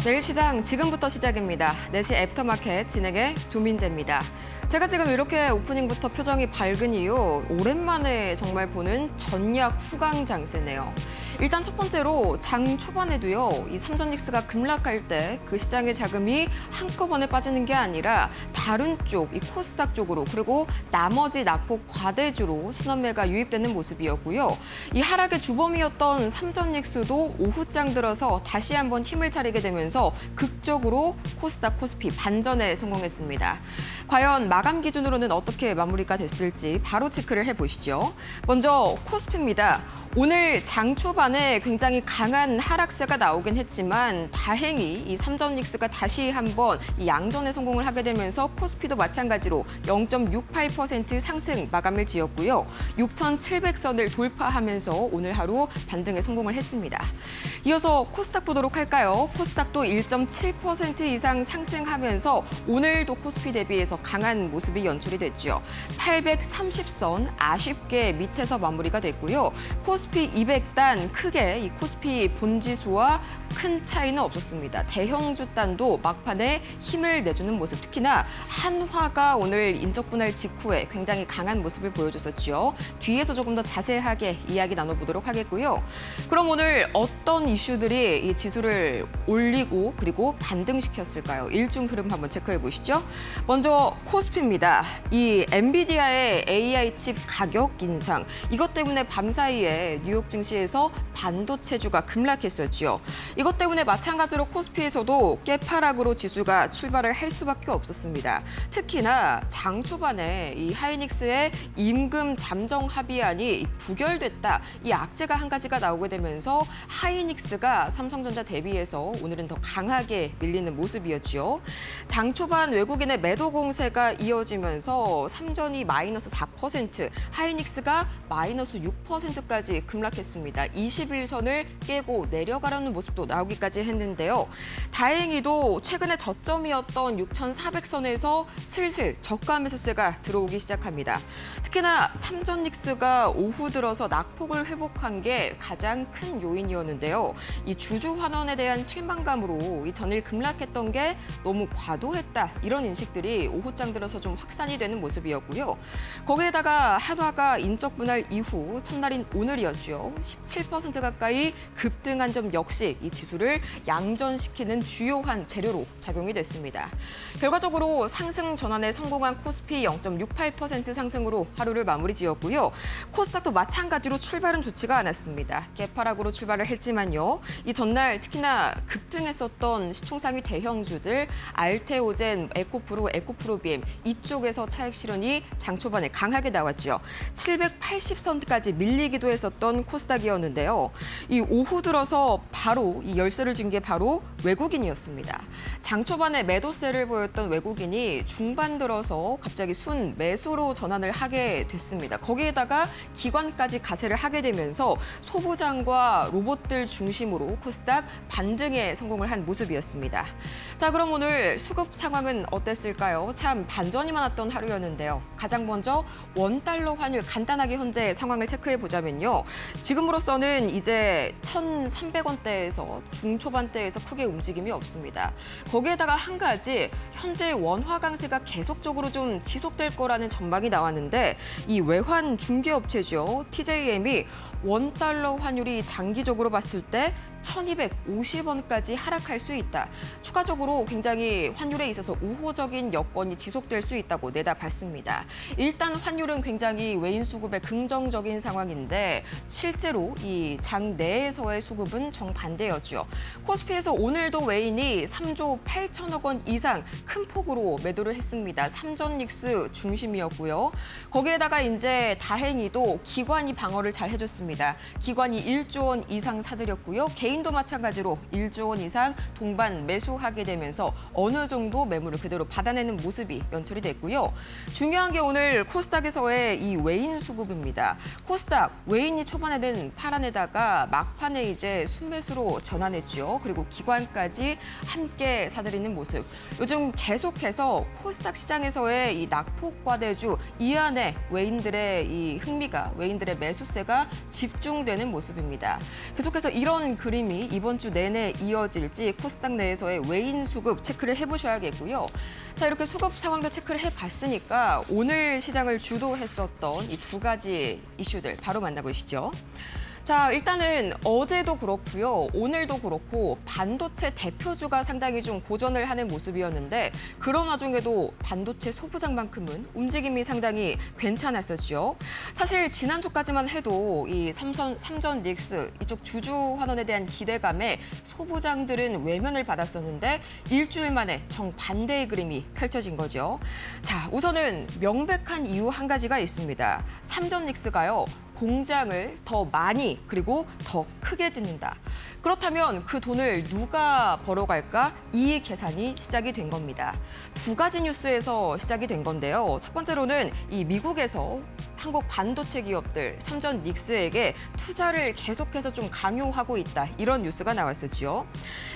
내일 시장 지금부터 시작입니다. 4시 애프터마켓 진행의 조민재입니다. 제가 지금 이렇게 오프닝부터 표정이 밝은 이유, 오랜만에 정말 보는 전약 후강 장세네요. 일단 첫 번째로 장 초반에도요, 이 삼전닉스가 급락할 때 그 시장의 자금이 한꺼번에 빠지는 게 아니라 다른 쪽, 이 코스닥 쪽으로 그리고 나머지 낙폭 과대주로 순환매가 유입되는 모습이었고요. 이 하락의 주범이었던 삼전닉스도 오후장 들어서 다시 한번 힘을 차리게 되면서 극적으로 코스닥, 코스피 반전에 성공했습니다. 과연 마감 기준으로는 어떻게 마무리가 됐을지 바로 체크를 해보시죠. 먼저 코스피입니다. 오늘 장 초반에 굉장히 강한 하락세가 나오긴 했지만 다행히 이 삼전닉스가 다시 한번 이 양전에 성공을 하게 되면서 코스피도 마찬가지로 0.68% 상승 마감을 지었고요. 6,700선을 돌파하면서 오늘 하루 반등에 성공을 했습니다. 이어서 코스닥 보도록 할까요? 코스닥도 1.7% 이상 상승하면서 오늘도 코스피 대비해서 강한 모습이 연출이 됐죠. 830선 아쉽게 밑에서 마무리가 됐고요. 코스피 200단 크게 이 코스피 본지수와 큰 차이는 없었습니다. 대형주 단도 막판에 힘을 내주는 모습, 특히나 한화가 오늘 인적 분할 직후에 굉장히 강한 모습을 보여줬었죠. 뒤에서 조금 더 자세하게 이야기 나눠보도록 하겠고요. 그럼 오늘 어떤 이슈들이 이 지수를 올리고 그리고 반등시켰을까요? 일중 흐름 한번 체크해 보시죠. 먼저 코스피입니다. 이 엔비디아의 AI 칩 가격 인상, 이것 때문에 밤사이에 뉴욕 증시에서 반도체주가 급락했었죠. 이것 때문에 마찬가지로 코스피에서도 깨파락으로 지수가 출발을 할 수밖에 없었습니다. 특히나 장 초반에 이 하이닉스의 임금 잠정 합의안이 부결됐다. 이 악재가 한 가지가 나오게 되면서 하이닉스가 삼성전자 대비해서 오늘은 더 강하게 밀리는 모습이었죠. 장 초반 외국인의 매도 공세가 이어지면서 삼전이 마이너스 4%, 하이닉스가 마이너스 6%까지 급락했습니다. 21선을 깨고 내려가려는 모습도 나오기까지 했는데요. 다행히도 최근에 저점이었던 6,400선에서 슬슬 저가 매수세가 들어오기 시작합니다. 특히나 삼전닉스가 오후 들어서 낙폭을 회복한 게 가장 큰 요인이었는데요. 이 주주 환원에 대한 실망감으로 이 전일 급락했던 게 너무 과도했다, 이런 인식들이 오후장 들어서 좀 확산이 되는 모습이었고요. 거기에다가 한화가 인적 분할 이후 첫날인 오늘이었죠. 17% 가까이 급등한 점 역시 이 지수를 양전시키는 주요한 재료로 작용이 됐습니다. 결과적으로 상승 전환에 성공한 코스피 0.68% 상승으로 하루를 마무리 지었고요. 코스닥도 마찬가지로 출발은 좋지가 않았습니다. 개파락으로 출발을 했지만요. 이 전날 특히나 급등했었던 시총상위 대형주들 알테오젠, 에코프로, 에코프로비엠 이쪽에서 차익 실현이 장 초반에 강하게 나왔죠. 780선까지 밀리기도 했었던 코스닥이었는데요. 이 오후 들어서 바로 이 열세를 진 게 바로 외국인이었습니다. 장 초반에 매도세를 보였던 외국인이 중반 들어서 갑자기 순 매수로 전환을 하게 됐습니다. 거기에다가 기관까지 가세를 하게 되면서 소부장과 로봇들 중심으로 코스닥 반등에 성공을 한 모습이었습니다. 자, 그럼 오늘 수급 상황은 어땠을까요? 참 반전이 많았던 하루였는데요. 가장 먼저 원달러 환율 간단하게 현재 상황을 체크해 보자면요. 지금으로서는 이제 1,300원대에서 중초반대에서 크게 움직임이 없습니다. 거기에다가 한 가지, 현재 원화 강세가 계속적으로 좀 지속될 거라는 전망이 나왔는데 이 외환 중개업체죠. TJM이 원달러 환율이 장기적으로 봤을 때 1,250원까지 하락할 수 있다. 추가적으로 굉장히 환율에 있어서 우호적인 여건이 지속될 수 있다고 내다봤습니다. 일단 환율은 굉장히 외인 수급에 긍정적인 상황인데 실제로 이 장 내에서의 수급은 정반대였죠. 코스피에서 오늘도 외인이 3조 8천억 원 이상 큰 폭으로 매도를 했습니다. 삼전닉스 중심이었고요. 거기에다가 이제 다행히도 기관이 방어를 잘 해줬습니다. 기관이 1조 원 이상 사들였고요. 개인도 마찬가지로 1조 원 이상 동반 매수하게 되면서 어느 정도 매물을 그대로 받아내는 모습이 연출이 됐고요. 중요한 게 오늘 코스닥에서의 이 외인 수급입니다. 코스닥 외인이 초반에는 팔아내다가 막판에 이제 순매수로 전환했죠. 그리고 기관까지 함께 사들이는 모습. 요즘 계속해서 코스닥 시장에서의 이 낙폭 과대주 이 안에 외인들의 이 흥미가, 외인들의 매수세가 집중되는 모습입니다. 계속해서 이런 그림 모임이 이번 주 내내 이어질지 코스닥 내에서의 외인 수급 체크를 해보셔야겠고요. 자, 이렇게 수급 상황도 체크를 해봤으니까 오늘 시장을 주도했었던 이 두 가지 이슈들 바로 만나보시죠. 자, 일단은 어제도 그렇고요. 오늘도 그렇고 반도체 대표주가 상당히 좀 고전을 하는 모습이었는데 그런 와중에도 반도체 소부장만큼은 움직임이 상당히 괜찮았었죠. 사실 지난주까지만 해도 이 삼전 닉스 이쪽 주주 환원에 대한 기대감에 소부장들은 외면을 받았었는데 일주일 만에 정반대의 그림이 펼쳐진 거죠. 자, 우선은 명백한 이유 한 가지가 있습니다. 삼전 닉스가요. 공장을 더 많이 그리고 더 크게 짓는다. 그렇다면 그 돈을 누가 벌어갈까? 이 계산이 시작이 된 겁니다. 두 가지 뉴스에서 시작이 된 건데요. 첫 번째로는 이 미국에서 한국 반도체 기업들 삼전 닉스에게 투자를 계속해서 좀 강요하고 있다. 이런 뉴스가 나왔었죠.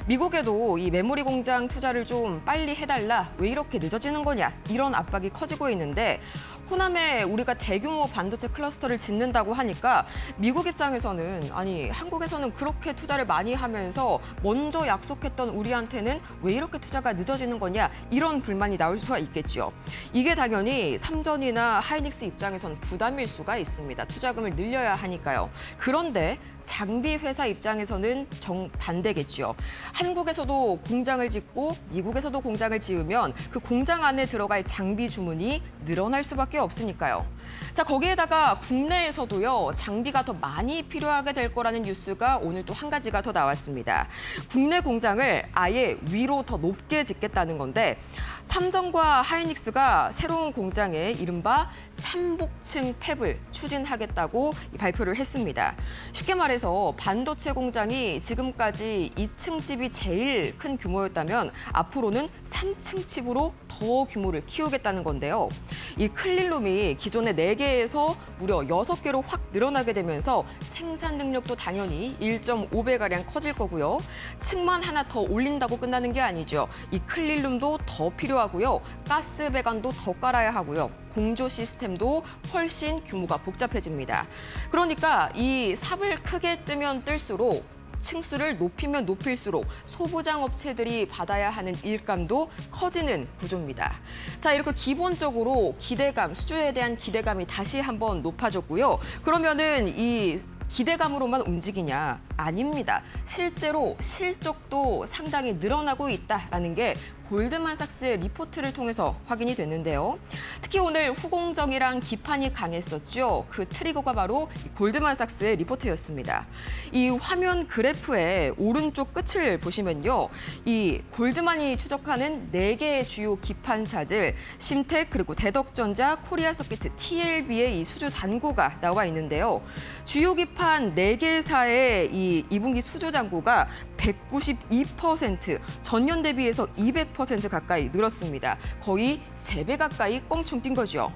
미국에도 이 메모리 공장 투자를 좀 빨리 해달라. 왜 이렇게 늦어지는 거냐? 이런 압박이 커지고 있는데 호남에 우리가 대규모 반도체 클러스터를 짓는다고 하니까 미국 입장에서는 아니 한국에서는 그렇게 투자를 많이 하면서 먼저 약속했던 우리한테는 왜 이렇게 투자가 늦어지는 거냐 이런 불만이 나올 수가 있겠죠. 이게 당연히 삼전이나 하이닉스 입장에선 부담일 수가 있습니다. 투자금을 늘려야 하니까요. 그런데 장비 회사 입장에서는 정반대겠죠. 한국에서도 공장을 짓고 미국에서도 공장을 지으면 그 공장 안에 들어갈 장비 주문이 늘어날 수밖에 없으니까요. 자, 거기에다가 국내에서도요, 장비가 더 많이 필요하게 될 거라는 뉴스가 오늘 또 한 가지가 더 나왔습니다. 국내 공장을 아예 위로 더 높게 짓겠다는 건데 삼성과 하이닉스가 새로운 공장에 이른바 삼복층 팹을 추진하겠다고 발표를 했습니다. 쉽게 말해서 반도체 공장이 지금까지 2층 집이 제일 큰 규모였다면 앞으로는 3층 칩으로 더 규모를 키우겠다는 건데요. 이 클린룸이 기존의 4개에서 무려 6개로 확 늘어나게 되면서 생산 능력도 당연히 1.5배가량 커질 거고요. 층만 하나 더 올린다고 끝나는 게 아니죠. 이 클린룸도 더 필요하고요. 가스 배관도 더 깔아야 하고요. 공조 시스템도 훨씬 규모가 복잡해집니다. 그러니까 이 삽을 크게 뜨면 뜰수록 층수를 높이면 높일수록 소부장 업체들이 받아야 하는 일감도 커지는 구조입니다. 자, 이렇게 기본적으로 기대감, 수주에 대한 기대감이 다시 한번 높아졌고요. 그러면은 이 기대감으로만 움직이냐? 아닙니다. 실제로 실적도 상당히 늘어나고 있다라는 게 골드만삭스의 리포트를 통해서 확인이 됐는데요. 특히 오늘 후공정이랑 기판이 강했었죠. 그 트리거가 바로 골드만삭스의 리포트였습니다. 이 화면 그래프의 오른쪽 끝을 보시면요. 이 골드만이 추적하는 4개의 주요 기판사들, 심텍 그리고 대덕전자, 코리아서키트, TLB의 이 수주 잔고가 나와 있는데요. 주요 기판 4개사의 이 2분기 수주 잔고가 192%, 전년 대비해서 200% 가까이 늘었습니다. 거의 3배 가까이 껑충 뛴 거죠.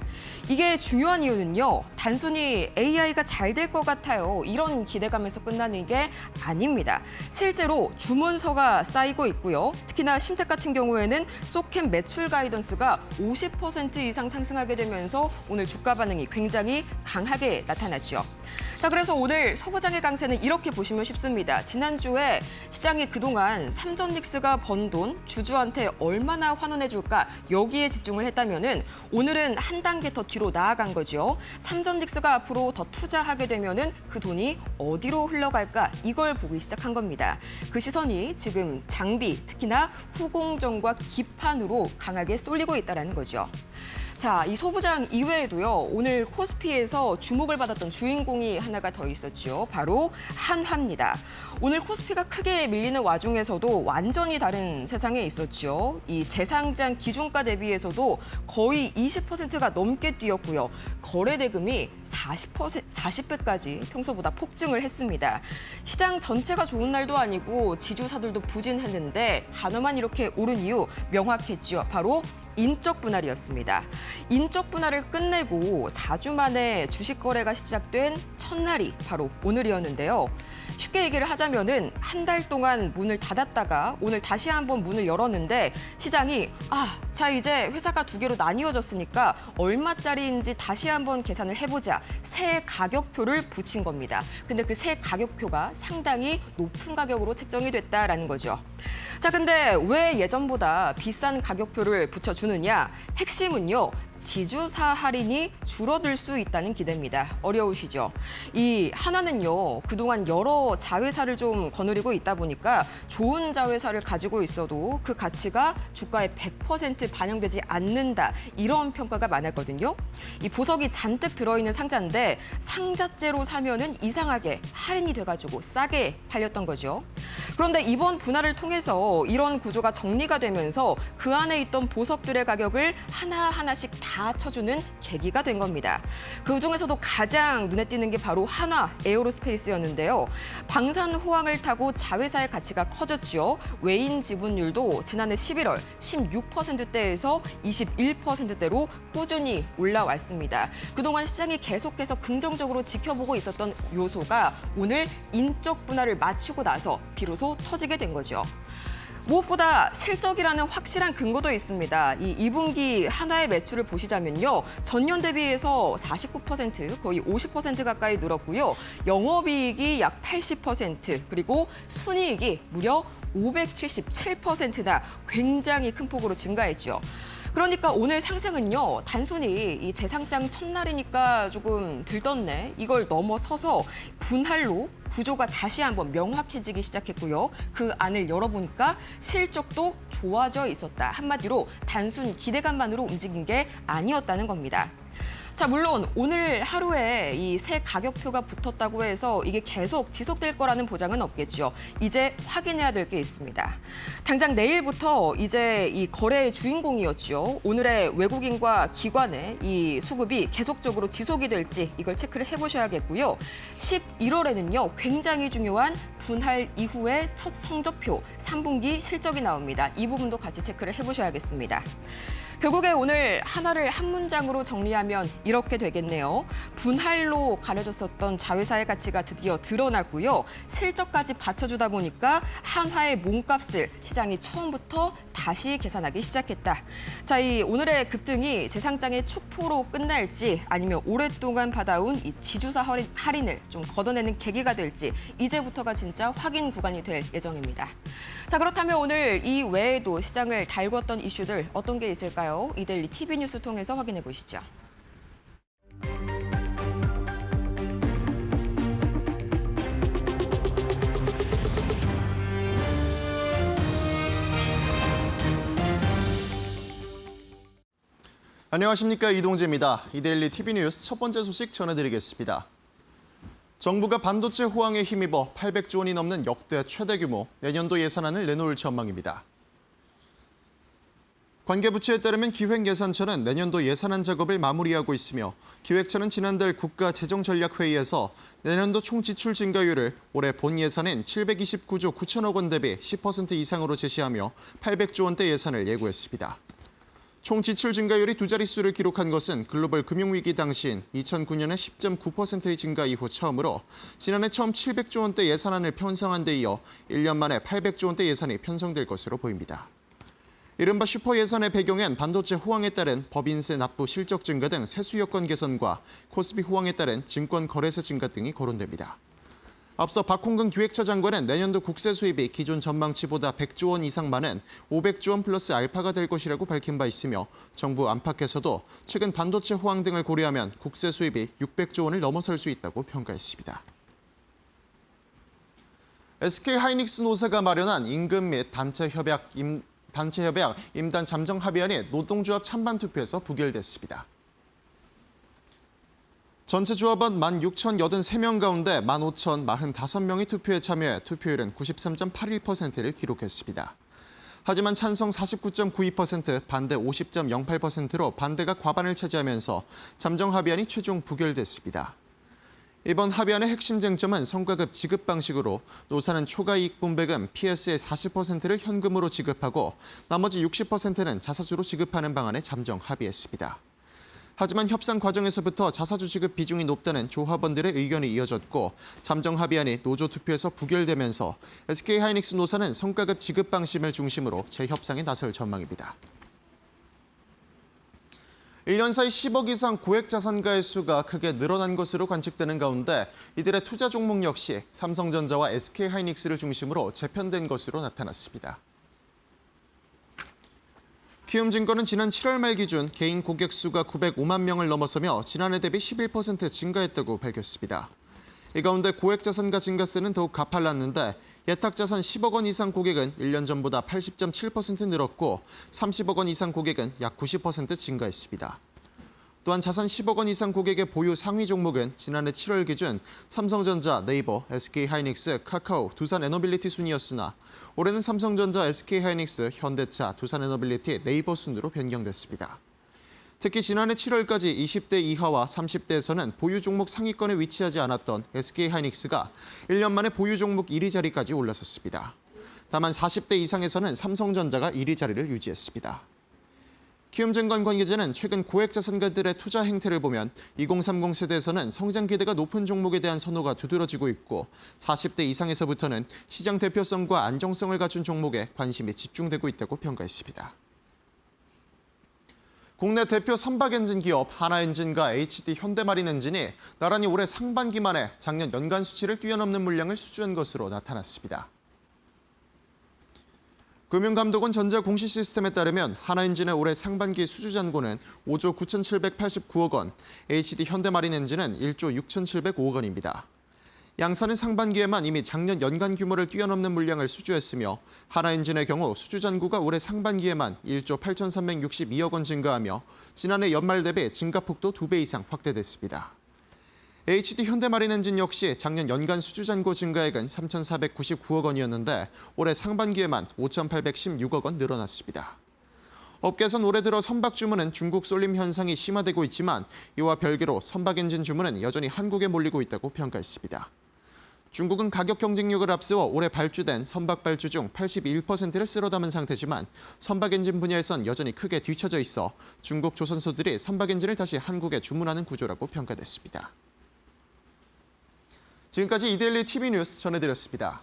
이게 중요한 이유는요. 단순히 AI가 잘 될 것 같아요. 이런 기대감에서 끝나는 게 아닙니다. 실제로 주문서가 쌓이고 있고요. 특히나 심텍 같은 경우에는 소캠 매출 가이던스가 50% 이상 상승하게 되면서 오늘 주가 반응이 굉장히 강하게 나타났죠. 자, 그래서 오늘 소부장의 강세는 이렇게 보시면 쉽습니다. 지난주에 시장이 그동안 삼전닉스가 번 돈 주주한테 얼마나 환원해줄까 여기에 집중을 했다면은 오늘은 한 단계 더 뒤로 나아간 거죠. 삼전닉스가 앞으로 더 투자하게 되면은 그 돈이 어디로 흘러갈까 이걸 보기 시작한 겁니다. 그 시선이 지금 장비, 특히나 후공정과 기판으로 강하게 쏠리고 있다는 거죠. 자, 이 소부장 이외에도요. 오늘 코스피에서 주목을 받았던 주인공이 하나가 더 있었죠. 바로 한화입니다. 오늘 코스피가 크게 밀리는 와중에서도 완전히 다른 세상에 있었죠. 이 재상장 기준가 대비해서도 거의 20%가 넘게 뛰었고요. 거래 대금이 40배까지 평소보다 폭증을 했습니다. 시장 전체가 좋은 날도 아니고 지주사들도 부진했는데 한화만 이렇게 오른 이유 명확했죠. 바로 인적 분할이었습니다. 인적 분할을 끝내고 4주 만에 주식 거래가 시작된 첫날이 바로 오늘이었는데요. 쉽게 얘기를 하자면은 한 달 동안 문을 닫았다가 오늘 다시 한번 문을 열었는데 시장이 자 이제 회사가 두 개로 나뉘어졌으니까 얼마짜리인지 다시 한번 계산을 해보자. 새 가격표를 붙인 겁니다. 근데 그 새 가격표가 상당히 높은 가격으로 책정이 됐다라는 거죠. 자, 근데 왜 예전보다 비싼 가격표를 붙여주느냐? 핵심은요. 지주사 할인이 줄어들 수 있다는 기대입니다. 어려우시죠? 이 하나는요. 그동안 여러 자회사를 좀 거느리고 있다 보니까 좋은 자회사를 가지고 있어도 그 가치가 주가에 100% 반영되지 않는다. 이런 평가가 많았거든요. 이 보석이 잔뜩 들어있는 상자인데 상자째로 사면은 이상하게 할인이 돼가지고 싸게 팔렸던 거죠. 그런데 이번 분할을 통해서 이런 구조가 정리가 되면서 그 안에 있던 보석들의 가격을 하나하나씩 다 쳐주는 계기가 된 겁니다. 그중에서도 가장 눈에 띄는 게 바로 한화 에어로스페이스였는데요. 방산 호황을 타고 자회사의 가치가 커졌죠. 외인 지분율도 지난해 11월 16%대에서 21%대로 꾸준히 올라왔습니다. 그동안 시장이 계속해서 긍정적으로 지켜보고 있었던 요소가 오늘 인적 분할을 마치고 나서 비로소 터지게 된 거죠. 무엇보다 실적이라는 확실한 근거도 있습니다. 이 2분기 한화의 매출을 보시자면요. 전년 대비해서 49%, 거의 50% 가까이 늘었고요. 영업이익이 약 80%, 그리고 순이익이 무려 577%나 굉장히 큰 폭으로 증가했죠. 그러니까 오늘 상승은요, 단순히 이 재상장 첫날이니까 조금 들떴네. 이걸 넘어서서 분할로 구조가 다시 한번 명확해지기 시작했고요. 그 안을 열어보니까 실적도 좋아져 있었다. 한마디로 단순 기대감만으로 움직인 게 아니었다는 겁니다. 자, 물론 오늘 하루에 이 새 가격표가 붙었다고 해서 이게 계속 지속될 거라는 보장은 없겠죠. 이제 확인해야 될 게 있습니다. 당장 내일부터 이제 이 거래의 주인공이었죠. 오늘의 외국인과 기관의 이 수급이 계속적으로 지속이 될지 이걸 체크를 해보셔야겠고요. 11월에는요, 굉장히 중요한 분할 이후의 첫 성적표 3분기 실적이 나옵니다. 이 부분도 같이 체크를 해보셔야겠습니다. 결국에 오늘 하나를 한 문장으로 정리하면 이렇게 되겠네요. 분할로 가려졌었던 자회사의 가치가 드디어 드러났고요. 실적까지 받쳐주다 보니까 한화의 몸값을 시장이 처음부터 다시 계산하기 시작했다. 자, 이 오늘의 급등이 재상장의 축포로 끝날지 아니면 오랫동안 받아온 이 지주사 할인을 좀 걷어내는 계기가 될지 이제부터가 진짜 확인 구간이 될 예정입니다. 자, 그렇다면 오늘 이 외에도 시장을 달궜던 이슈들 어떤 게 있을까요? 이데일리 TV 뉴스 통해서 확인해 보시죠. 안녕하십니까, 이동재입니다. 이데일리 TV 뉴스 첫 번째 소식 전해드리겠습니다. 정부가 반도체 호황에 힘입어 800조 원이 넘는 역대 최대 규모 내년도 예산안을 내놓을 전망입니다. 관계부처에 따르면 기획예산처는 내년도 예산안 작업을 마무리하고 있으며 기획처는 지난달 국가재정전략회의에서 내년도 총 지출 증가율을 올해 본 예산인 729조 9천억 원 대비 10% 이상으로 제시하며 800조 원대 예산을 예고했습니다. 총 지출 증가율이 두 자릿수를 기록한 것은 글로벌 금융위기 당시인 2009년의 10.9%의 증가 이후 처음으로 지난해 처음 700조 원대 예산안을 편성한 데 이어 1년 만에 800조 원대 예산이 편성될 것으로 보입니다. 이른바 슈퍼 예산의 배경엔 반도체 호황에 따른 법인세 납부 실적 증가 등 세수 여건 개선과 코스피 호황에 따른 증권 거래세 증가 등이 거론됩니다. 앞서 박홍근 기획처 장관은 내년도 국세 수입이 기존 전망치보다 100조 원 이상 많은 500조 원 플러스 알파가 될 것이라고 밝힌 바 있으며 정부 안팎에서도 최근 반도체 호황 등을 고려하면 국세 수입이 600조 원을 넘어설 수 있다고 평가했습니다. SK하이닉스 노사가 마련한 임금 및 단체 협약 임단 잠정 합의안이 노동조합 찬반 투표에서 부결됐습니다. 전체 조합원 16,083명 가운데 15,045명이 투표에 참여해 투표율은 93.81%를 기록했습니다. 하지만 찬성 49.92%, 반대 50.08%로 반대가 과반을 차지하면서 잠정 합의안이 최종 부결됐습니다. 이번 합의안의 핵심 쟁점은 성과급 지급 방식으로 노사는 초과이익분배금 PS의 40%를 현금으로 지급하고 나머지 60%는 자사주로 지급하는 방안에 잠정 합의했습니다. 하지만 협상 과정에서부터 자사주 지급 비중이 높다는 조합원들의 의견이 이어졌고 잠정 합의안이 노조 투표에서 부결되면서 SK하이닉스 노사는 성과급 지급 방침을 중심으로 재협상에 나설 전망입니다. 1년 사이 10억 이상 고액 자산가의 수가 크게 늘어난 것으로 관측되는 가운데 이들의 투자 종목 역시 삼성전자와 SK하이닉스를 중심으로 재편된 것으로 나타났습니다. 키움증권은 지난 7월 말 기준 개인 고객 수가 905만 명을 넘어서며 지난해 대비 11% 증가했다고 밝혔습니다. 이 가운데 고액 자산가 증가세는 더욱 가팔랐는데 예탁 자산 10억 원 이상 고객은 1년 전보다 80.7% 늘었고 30억 원 이상 고객은 약 90% 증가했습니다. 또한 자산 10억 원 이상 고객의 보유 상위 종목은 지난해 7월 기준 삼성전자, 네이버, SK하이닉스, 카카오, 두산에너빌리티 순이었으나 올해는 삼성전자, SK하이닉스, 현대차, 두산에너빌리티, 네이버 순으로 변경됐습니다. 특히 지난해 7월까지 20대 이하와 30대에서는 보유 종목 상위권에 위치하지 않았던 SK하이닉스가 1년 만에 보유 종목 1위 자리까지 올라섰습니다. 다만 40대 이상에서는 삼성전자가 1위 자리를 유지했습니다. 키움증권 관계자는 최근 고액 자산가들의 투자 행태를 보면 2030 세대에서는 성장 기대가 높은 종목에 대한 선호가 두드러지고 있고 40대 이상에서부터는 시장 대표성과 안정성을 갖춘 종목에 관심이 집중되고 있다고 평가했습니다. 국내 대표 선박엔진 기업 하나엔진과 HD 현대마린엔진이 나란히 올해 상반기 만에 작년 연간 수치를 뛰어넘는 물량을 수주한 것으로 나타났습니다. 금융감독원 전자공시시스템에 따르면 하나엔진의 올해 상반기 수주 잔고는 5조 9,789억 원, HD 현대마린엔진은 1조 6,705억 원입니다. 양사는 상반기에만 이미 작년 연간 규모를 뛰어넘는 물량을 수주했으며 하나엔진의 경우 수주 잔고가 올해 상반기에만 1조 8,362억 원 증가하며 지난해 연말 대비 증가폭도 2배 이상 확대됐습니다. HD 현대마린엔진 역시 작년 연간 수주 잔고 증가액은 3,499억 원이었는데 올해 상반기에만 5,816억 원 늘어났습니다. 업계선 올해 들어 선박 주문은 중국 쏠림 현상이 심화되고 있지만 이와 별개로 선박 엔진 주문은 여전히 한국에 몰리고 있다고 평가했습니다. 중국은 가격 경쟁력을 앞세워 올해 발주된 선박 발주 중 81%를 쓸어 담은 상태지만 선박 엔진 분야에선 여전히 크게 뒤처져 있어 중국 조선소들이 선박 엔진을 다시 한국에 주문하는 구조라고 평가됐습니다. 지금까지 이데일리 TV 뉴스 전해드렸습니다.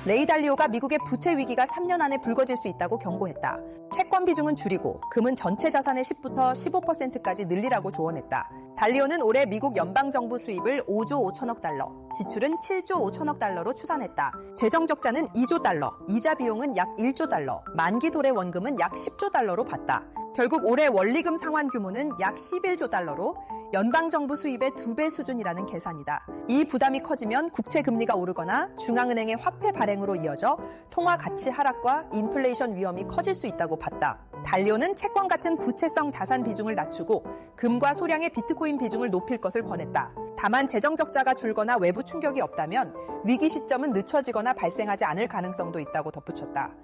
레이 달리오가 미국의 부채 위기가 3년 안에 불거질 수 있다고 경고했다. 채권 비중은 줄이고 금은 전체 자산의 10부터 15%까지 늘리라고 조언했다. 달리오는 올해 미국 연방정부 수입을 5조 5천억 달러, 지출은 7조 5천억 달러로 추산했다. 재정 적자는 2조 달러, 이자 비용은 약 1조 달러, 만기 도래 원금은 약 10조 달러로 봤다. 결국 올해 원리금 상환 규모는 약 11조 달러로 연방정부 수입의 2배 수준이라는 계산이다. 이 부담이 커지면 국채 금리가 오르거나 중앙은행의 화폐 발행으로 이어져 통화 가치 하락과 인플레이션 위험이 커질 수 있다고 봤다. 달리오는 채권 같은 부채성 자산 비중을 낮추고 금과 소량의 비트코인 비중을 높일 것을 권했다. 다만 재정 적자가 줄거나 외부 충격이 없다면 위기 시점은 늦춰지거나 발생하지 않을 가능성도 있다고 덧붙였다.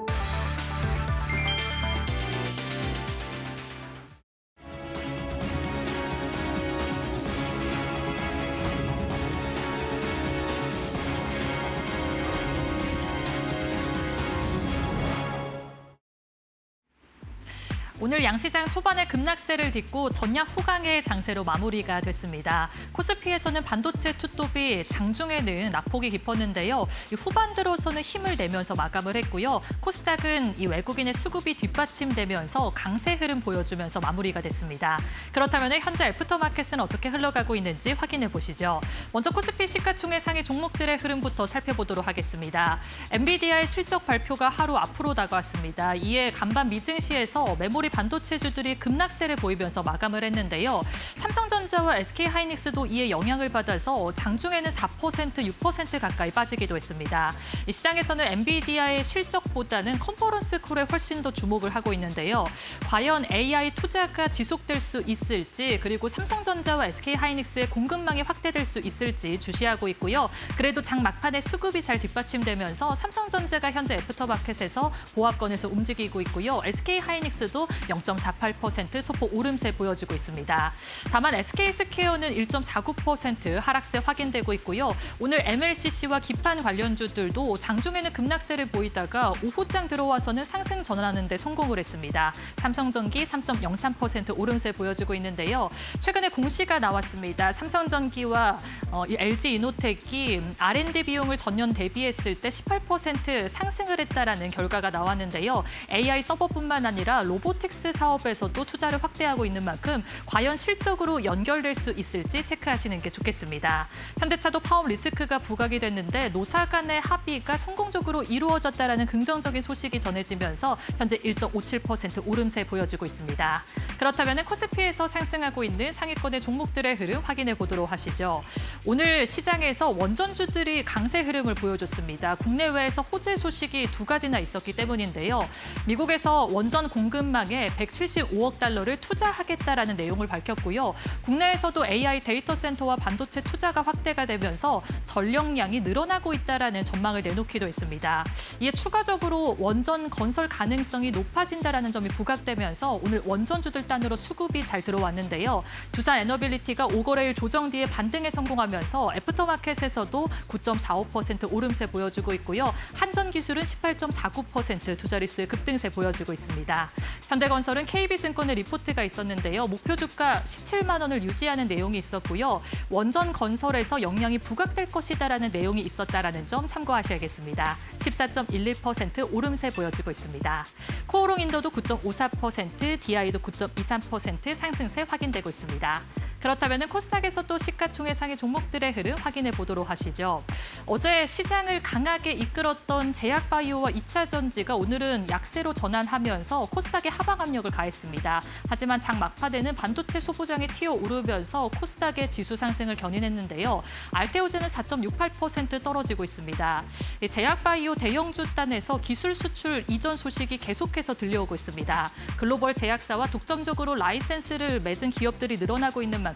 오늘 양시장 초반에 급락세를 딛고 전약 후강의 장세로 마무리가 됐습니다. 코스피에서는 반도체 투톱이 장중에는 낙폭이 깊었는데요. 후반 들어서는 힘을 내면서 마감을 했고요. 코스닥은 이 외국인의 수급이 뒷받침되면서 강세 흐름 보여주면서 마무리가 됐습니다. 그렇다면 현재 애프터마켓은 어떻게 흘러가고 있는지 확인해 보시죠. 먼저 코스피 시가총액 상위 종목들의 흐름부터 살펴보도록 하겠습니다. 엔비디아의 실적 발표가 하루 앞으로 다가왔습니다. 이에 간밤 미증시에서 메모리 반도체주들이 급락세를 보이면서 마감을 했는데요. 삼성전자와 SK하이닉스도 이에 영향을 받아서 장중에는 4%, 6% 가까이 빠지기도 했습니다. 이 시장에서는 엔비디아의 실적보다는 컨퍼런스 콜에 훨씬 더 주목을 하고 있는데요. 과연 AI 투자가 지속될 수 있을지, 그리고 삼성전자와 SK하이닉스의 공급망이 확대될 수 있을지 주시하고 있고요. 그래도 장 막판에 수급이 잘 뒷받침되면서 삼성전자가 현재 애프터마켓에서 보합권에서 움직이고 있고요. SK하이닉스도 0.48% 소폭 오름세 보여주고 있습니다. 다만 SK스퀘어는 1.49% 하락세 확인되고 있고요. 오늘 MLCC와 기판 관련주들도 장중에는 급락세를 보이다가 오후장 들어와서는 상승 전환하는 데 성공을 했습니다. 삼성전기 3.03% 오름세 보여주고 있는데요. 최근에 공시가 나왔습니다. 삼성전기와 LG이노텍이 R&D 비용을 전년 대비했을 때 18% 상승을 했다라는 결과가 나왔는데요. AI 서버뿐만 아니라 로보틱스 사업에서도 투자를 확대하고 있는 만큼 과연 실적으로 연결될 수 있을지 체크하시는 게 좋겠습니다. 현대차도 파업 리스크가 부각이 됐는데 노사 간의 합의가 성공적으로 이루어졌다라는 긍정적인 소식이 전해지면서 현재 1.57% 오름세 보여주고 있습니다. 그렇다면 코스피에서 상승하고 있는 상위권의 종목들의 흐름 확인해 보도록 하시죠. 오늘 시장에서 원전주들이 강세 흐름을 보여줬습니다. 국내외에서 호재 소식이 두 가지나 있었기 때문인데요. 미국에서 원전 공급망에 175억 달러를 투자하겠다라는 내용을 밝혔고요. 국내에서도 AI 데이터 센터와 반도체 투자가 확대가 되면서 전력량이 늘어나고 있다라는 전망을 내놓기도 했습니다. 이에 추가적으로 원전 건설 가능성이 높아진다라는 점이 부각되면서 오늘 원전주들 단으로 수급이 잘 들어왔는데요. 두산 에너빌리티가 5거래일 조정 뒤에 반등에 성공하면서 애프터마켓에서도 9.45% 오름세 보여주고 있고요. 한전기술은 18.49% 두 자릿수의 급등세 보여주고 있습니다. 현대건설은 KB증권의 리포트가 있었는데요. 목표 주가 17만 원을 유지하는 내용이 있었고요. 원전 건설에서 영향이 부각될 것이다라는 내용이 있었다라는 점 참고하셔야겠습니다. 14.11% 오름세 보여주고 있습니다. 코오롱인도도 9.54%, DI도 9.23% 상승세 확인되고 있습니다. 그렇다면 코스닥에서 또 시가총액 상위 종목들의 흐름 확인해 보도록 하시죠. 어제 시장을 강하게 이끌었던 제약바이오와 2차전지가 오늘은 약세로 전환하면서 코스닥에 하방 압력을 가했습니다. 하지만 장 막판에는 반도체 소부장이 튀어오르면서 코스닥의 지수 상승을 견인했는데요. 알테오제는 4.68% 떨어지고 있습니다. 제약바이오 대형주 단에서 기술 수출 이전 소식이 계속해서 들려오고 있습니다. 글로벌 제약사와 독점적으로 라이센스를 맺은 기업들이 늘어나고 있는 만큼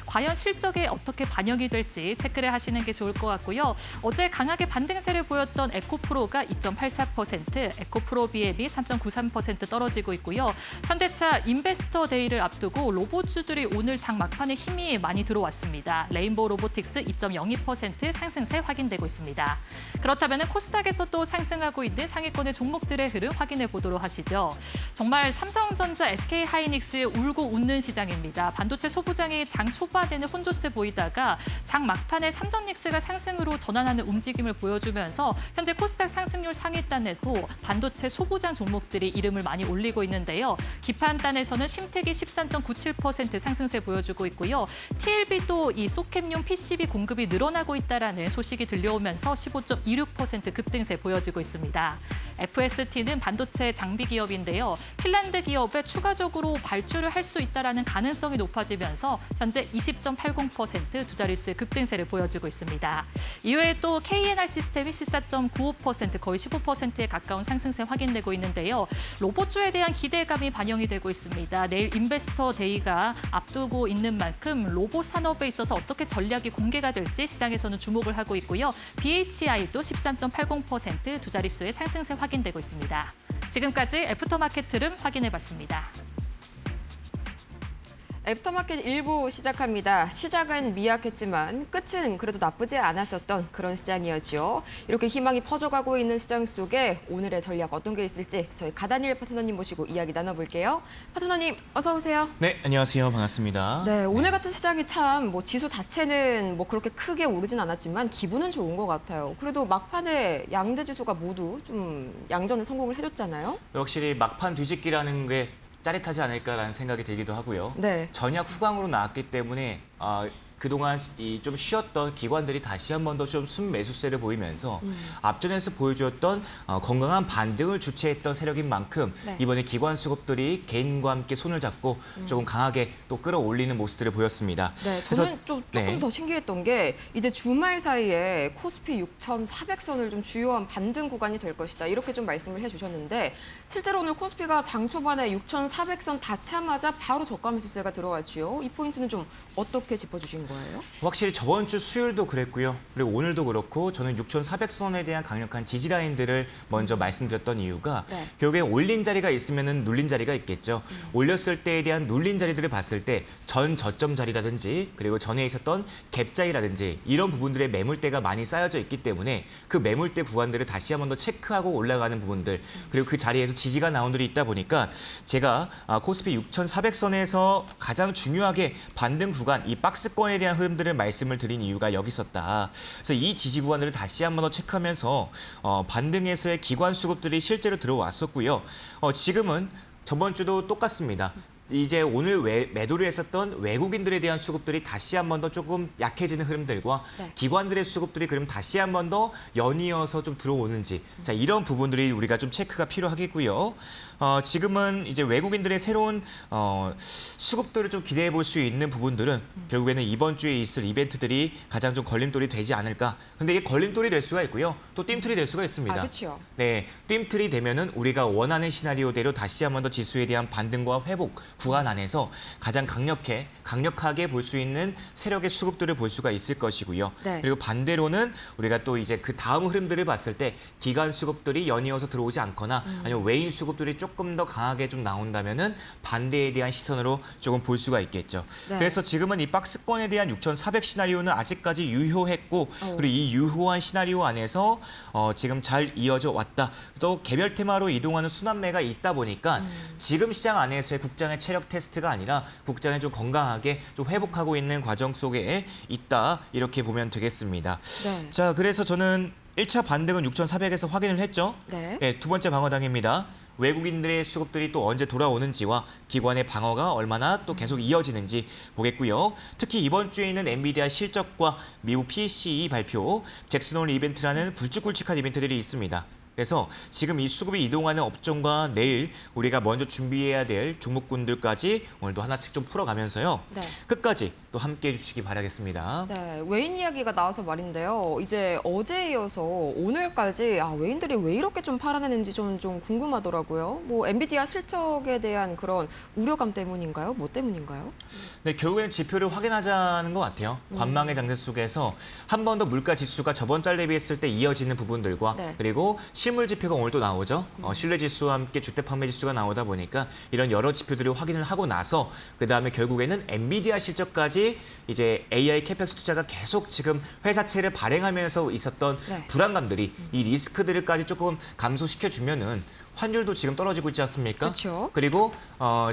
과연 실적에 어떻게 반영이 될지 체크를 하시는 게 좋을 것 같고요. 어제 강하게 반등세를 보였던 에코프로가 2.84%, 에코프로비앱이 3.93% 떨어지고 있고요. 현대차 인베스터 데이를 앞두고 로봇주들이 오늘 장 막판에 힘이 많이 들어왔습니다. 레인보우 로보틱스 2.02% 상승세 확인되고 있습니다. 그렇다면 코스닥에서 또 상승하고 있는 상위권의 종목들의 흐름 확인해 보도록 하시죠. 정말 삼성전자, SK하이닉스의 울고 웃는 시장입니다. 반도체 소부장이 장 초반에는 혼조세 보이다가 장 막판에 삼전닉스가 상승으로 전환하는 움직임을 보여주면서 현재 코스닥 상승률 상위단에도 반도체 소부장 종목들이 이름을 많이 올리고 있는데요. 기판단에서는 심택이 13.97% 상승세 보여주고 있고요. TLB도 이 소켓용 PCB 공급이 늘어나고 있다라는 소식이 들려오면서 15.26% 급등세 보여지고 있습니다. FST는 반도체 장비 기업인데요. 핀란드 기업에 추가적으로 발주를 할 수 있다라는 가능성이 높아지면서 현재 20.80% 두 자릿수의 급등세를 보여주고 있습니다. 이외에 또 KNR 시스템이 14.95% 거의 15%에 가까운 상승세 확인되고 있는데요. 로봇주에 대한 기대감이 반영이 되고 있습니다. 내일 인베스터 데이가 앞두고 있는 만큼 로봇 산업에 있어서 어떻게 전략이 공개가 될지 시장에서는 주목을 하고 있고요. BHI도 13.80% 두 자릿수의 상승세 확인되고 있습니다. 지금까지 애프터마켓 흐름 확인해봤습니다. 애프터마켓 1부 시작합니다. 시작은 미약했지만 끝은 그래도 나쁘지 않았었던 그런 시장이었죠. 이렇게 희망이 퍼져가고 있는 시장 속에 오늘의 전략 어떤 게 있을지 저희 가다니엘 파트너님 모시고 이야기 나눠볼게요. 파트너님 어서 오세요. 네, 안녕하세요. 반갑습니다. 네, 오늘 같은 시장이 참 지수 자체는 그렇게 크게 오르진 않았지만 기분은 좋은 것 같아요. 그래도 막판에 양대 지수가 모두 좀 양전에 성공을 해줬잖아요. 확실히 막판 뒤집기라는 게 짜릿하지 않을까라는 생각이 들기도 하고요. 네. 전약 후광으로 나왔기 때문에 그동안 좀 쉬었던 기관들이 다시 한 번 더 좀 순매수세를 보이면서 앞전에서 보여주었던 건강한 반등을 주체했던 세력인 만큼 네. 이번에 기관 수급들이 개인과 함께 손을 잡고 조금 강하게 또 끌어올리는 모습들을 보였습니다. 네, 그래서- 저는 조금 네. 더 신기했던 게 이제 주말 사이에 코스피 6,400선을 좀 주요한 반등 구간이 될 것이다. 이렇게 좀 말씀을 해주셨는데 실제로 오늘 코스피가 장 초반에 6,400선 닿자마자 바로 저가 매수세가 들어왔지요. 이 포인트는 좀 어떻게 짚어주신 거예요? 확실히 저번 주 수요일도 그랬고요. 그리고 오늘도 그렇고 저는 6,400선에 대한 강력한 지지 라인들을 먼저 말씀드렸던 이유가 네. 결국에 올린 자리가 있으면 눌린 자리가 있겠죠. 올렸을 때에 대한 눌린 자리들을 봤을 때 전 저점 자리라든지 그리고 전에 있었던 갭 자리라든지 이런 부분들의 매물대가 많이 쌓여져 있기 때문에 그 매물대 구간들을 다시 한 번 더 체크하고 올라가는 부분들 그리고 그 자리에서 지지가 나온 들이 있다 보니까 제가 코스피 6,400선에서 가장 중요하게 반등 구간 이 박스권에 대한 흐름들을 말씀을 드린 이유가 여기 있었다. 그래서 이 지지 구간들을 다시 한 번 더 체크하면서 반등에서의 기관 수급들이 실제로 들어왔었고요. 지금은 저번 주도 똑같습니다. 이제 오늘 매도를 했었던 외국인들에 대한 수급들이 다시 한 번 더 조금 약해지는 흐름들과 네. 기관들의 수급들이 그럼 다시 한 번 더 연이어서 좀 들어오는지 자 이런 부분들이 우리가 좀 체크가 필요하겠고요. 지금은 이제 외국인들의 새로운 수급들을 좀 기대해 볼 수 있는 부분들은 결국에는 이번 주에 있을 이벤트들이 가장 좀 걸림돌이 되지 않을까. 근데 이게 걸림돌이 될 수가 있고요. 또 뜀틀이 될 수가 있습니다. 그렇죠. 네, 뜀틀이 되면은 우리가 원하는 시나리오대로 다시 한 번 더 지수에 대한 반등과 회복 구간 안에서 가장 강력하게 볼 수 있는 세력의 수급들을 볼 수가 있을 것이고요. 네. 그리고 반대로는 우리가 또 이제 그 다음 흐름들을 봤을 때 기관 수급들이 연이어서 들어오지 않거나 아니면 외인 수급들이 조금 더 강하게 좀 나온다면은 반대에 대한 시선으로 조금 볼 수가 있겠죠. 네. 그래서 지금은 이 박스권에 대한 6,400 시나리오는 아직까지 유효했고 그리고 이 유효한 시나리오 안에서 지금 잘 이어져 왔다. 또 개별 테마로 이동하는 순환매가 있다 보니까 지금 시장 안에서의 국장의 체력 테스트가 아니라 국장이 좀 건강하게 좀 회복하고 있는 과정 속에 있다. 이렇게 보면 되겠습니다. 네. 자, 그래서 저는 1차 반등은 6,400에서 확인을 했죠. 네. 네, 두 번째 방어당입니다. 외국인들의 수급들이 또 언제 돌아오는지와 기관의 방어가 얼마나 또 계속 이어지는지 보겠고요. 특히 이번 주에 있는 엔비디아 실적과 미국 PCE 발표, 잭슨홀 이벤트라는 굵직굵직한 이벤트들이 있습니다. 그래서 지금 이 수급이 이동하는 업종과 내일 우리가 먼저 준비해야 될 종목군들까지 오늘도 하나씩 좀 풀어가면서요. 네. 끝까지 또 함께해 주시기 바라겠습니다. 네, 외인 이야기가 나와서 말인데요. 이제 어제에 이어서 오늘까지 외인들이 왜 이렇게 좀 팔아내는지 좀 궁금하더라고요. 뭐 엔비디아 실적에 대한 그런 우려감 때문인가요? 뭐 때문인가요? 네, 결국에는 지표를 확인하자는 것 같아요. 관망의 장세 속에서 한 번 더 물가 지수가 저번 달 대비했을 때 이어지는 부분들과 네. 그리고 실물 지표가 오늘 또 나오죠. 신뢰 지수와 함께 주택 판매 지수가 나오다 보니까 이런 여러 지표들을 확인을 하고 나서 그다음에 결국에는 엔비디아 실적까지 이제 AI 캐펙스 투자가 계속 지금 회사채를 발행하면서 있었던 네. 불안감들이 이 리스크들까지 조금 감소시켜 주면은 환율도 지금 떨어지고 있지 않습니까? 그렇죠. 그리고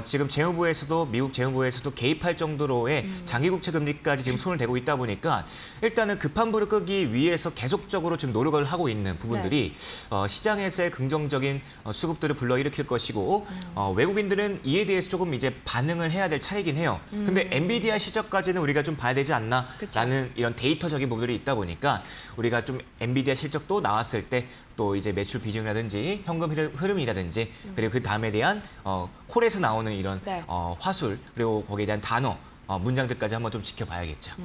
지금 재무부에서도 미국 재무부에서도 개입할 정도로의 장기국채 금리까지 지금 손을 대고 있다 보니까 일단은 급한 불을 끄기 위해서 계속적으로 지금 노력을 하고 있는 부분들이 시장에서의 긍정적인 수급들을 불러일으킬 것이고 외국인들은 이에 대해서 조금 이제 반응을 해야 될 차례이긴 해요. 근데 엔비디아 실적까지는 우리가 좀 봐야 되지 않나라는 이런 데이터적인 부분들이 있다 보니까 우리가 좀 엔비디아 실적도 나왔을 때 또 이제 매출 비중이라든지 현금 흐름이라든지 그리고 그 다음에 대한 콜에서 나오는 이런 네. 화술 그리고 거기에 대한 단어 문장들까지 한번 좀 지켜봐야겠죠.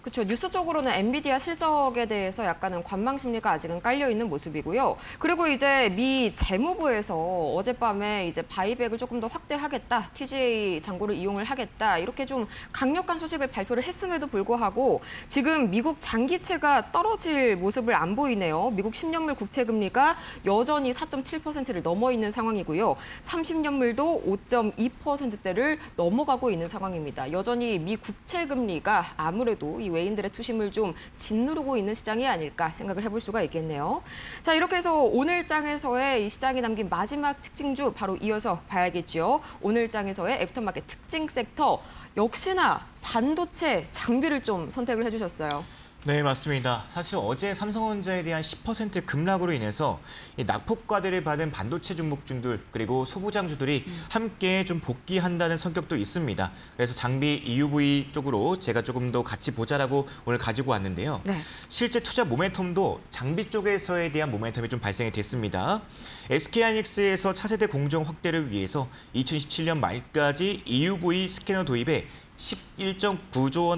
그렇죠. 뉴스적으로는 엔비디아 실적에 대해서 약간은 관망 심리가 아직은 깔려 있는 모습이고요. 그리고 이제 미 재무부에서 어젯밤에 이제 바이백을 조금 더 확대하겠다, TGA 잔고를 이용을 하겠다 이렇게 좀 강력한 소식을 발표를 했음에도 불구하고 지금 미국 장기채가 떨어질 모습을 안 보이네요. 미국 10년물 국채 금리가 여전히 4.7%를 넘어 있는 상황이고요. 30년물도 5.2%대를 넘어가고 있는 상황입니다. 여전히 미 국채 금리가 아무래도 이 외인들의 투심을 좀 짓누르고 있는 시장이 아닐까 생각을 해볼 수가 있겠네요. 자, 이렇게 해서 오늘 장에서의 이 시장이 남긴 마지막 특징주 바로 이어서 봐야겠죠. 오늘 장에서의 애프터마켓 특징 섹터 역시나 반도체 장비를 좀 선택을 해주셨어요. 네, 맞습니다. 사실 어제 삼성전자에 대한 10% 급락으로 인해서 이 낙폭과대를 받은 반도체 종목주들 그리고 소부장주들이 함께 좀 복귀한다는 성격도 있습니다. 그래서 장비 EUV 쪽으로 제가 조금 더 같이 보자라고 오늘 가지고 왔는데요. 네. 실제 투자 모멘텀도 장비 쪽에서에 대한 모멘텀이 좀 발생이 됐습니다. SK하이닉스에서 차세대 공정 확대를 위해서 2017년 말까지 EUV 스캐너 도입에 11.9조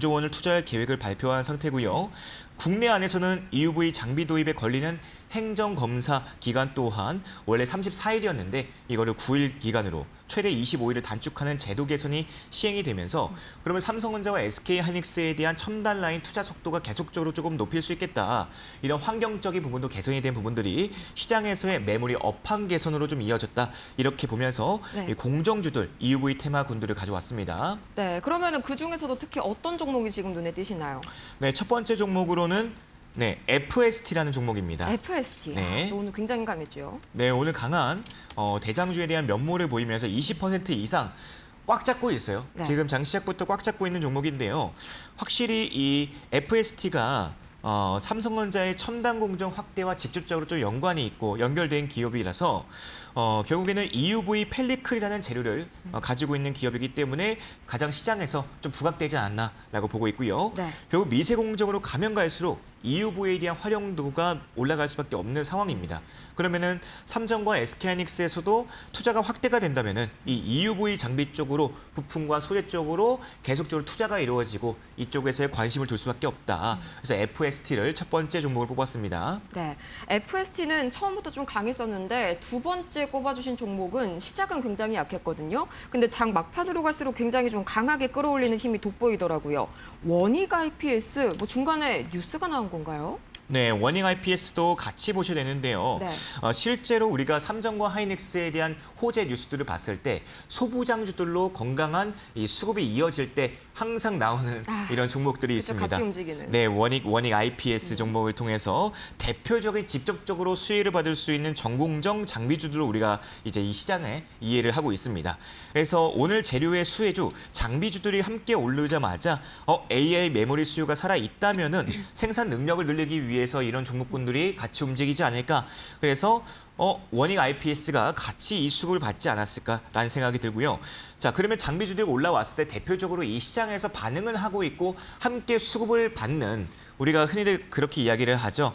원을 투자할 계획을 발표한 상태고요. 국내 안에서는 EUV 장비 도입에 걸리는 행정검사 기간 또한 원래 34일이었는데 이거를 9일 기간으로 최대 25일을 단축하는 제도 개선이 시행이 되면서 그러면 삼성전자와 SK하이닉스에 대한 첨단 라인 투자 속도가 계속적으로 조금 높일 수 있겠다. 이런 환경적인 부분도 개선이 된 부분들이 시장에서의 매물이 업황 개선으로 좀 이어졌다. 이렇게 보면서 네. 이 공정주들 EUV 테마군들을 가져왔습니다. 네, 그러면은 그 중에서도 특히 어떤 종목이 지금 눈에 띄시나요? 네, 첫 번째 종목으로는 FST라는 종목입니다. FST. 네. 오늘 굉장히 강했죠. 네, 오늘 강한 대장주에 대한 면모를 보이면서 20% 이상 꽉 잡고 있어요. 네. 지금 장 시작부터 꽉 잡고 있는 종목인데요. 확실히 이 FST가 삼성전자의 첨단 공정 확대와 직접적으로 좀 연관이 있고 연결된 기업이라서 결국에는 EUV 펠리클이라는 재료를 가지고 있는 기업이기 때문에 가장 시장에서 좀 부각되지 않았나라고 보고 있고요. 네. 결국 미세 공정으로 가면 갈수록 EUV에 대한 활용도가 올라갈 수밖에 없는 상황입니다. 그러면은 삼성과 SK하이닉스에서도 투자가 확대가 된다면은 이 EUV 장비 쪽으로 부품과 소재 쪽으로 계속적으로 투자가 이루어지고 이쪽에서의 관심을 둘 수밖에 없다. 그래서 FST를 첫 번째 종목을 뽑았습니다. 네, FST는 처음부터 좀 강했었는데 두 번째 꼽아주신 종목은 시작은 굉장히 약했거든요. 근데 장 막판으로 갈수록 굉장히 좀 강하게 끌어올리는 힘이 돋보이더라고요. 원익 IPS, 뭐 중간에 뉴스가 나온 건가요? 네, 원익 IPS도 같이 보셔야 되는데요. 네. 실제로 우리가 삼성과 하이닉스에 대한 호재 뉴스들을 봤을 때 소부장주들로 건강한 이 수급이 이어질 때 항상 나오는 이런 종목들이 그쵸, 있습니다. 같이 움직이는. 네, 원익 IPS 종목을 통해서 대표적인 직접적으로 수혜를 받을 수 있는 전공정 장비주들로 우리가 이제 이 시장에 이해를 하고 있습니다. 그래서 오늘 재료의 수혜주 장비주들이 함께 오르자마자 AI 메모리 수요가 살아 있다면은 생산 능력을 늘리기 위해서 이런 종목군들이 같이 움직이지 않을까. 그래서 원익 IPS가 같이 이 수급을 받지 않았을까라는 생각이 들고요. 자, 그러면 장비주들이 올라왔을 때 대표적으로 이 시장에서 반응을 하고 있고 함께 수급을 받는 우리가 흔히들 그렇게 이야기를 하죠.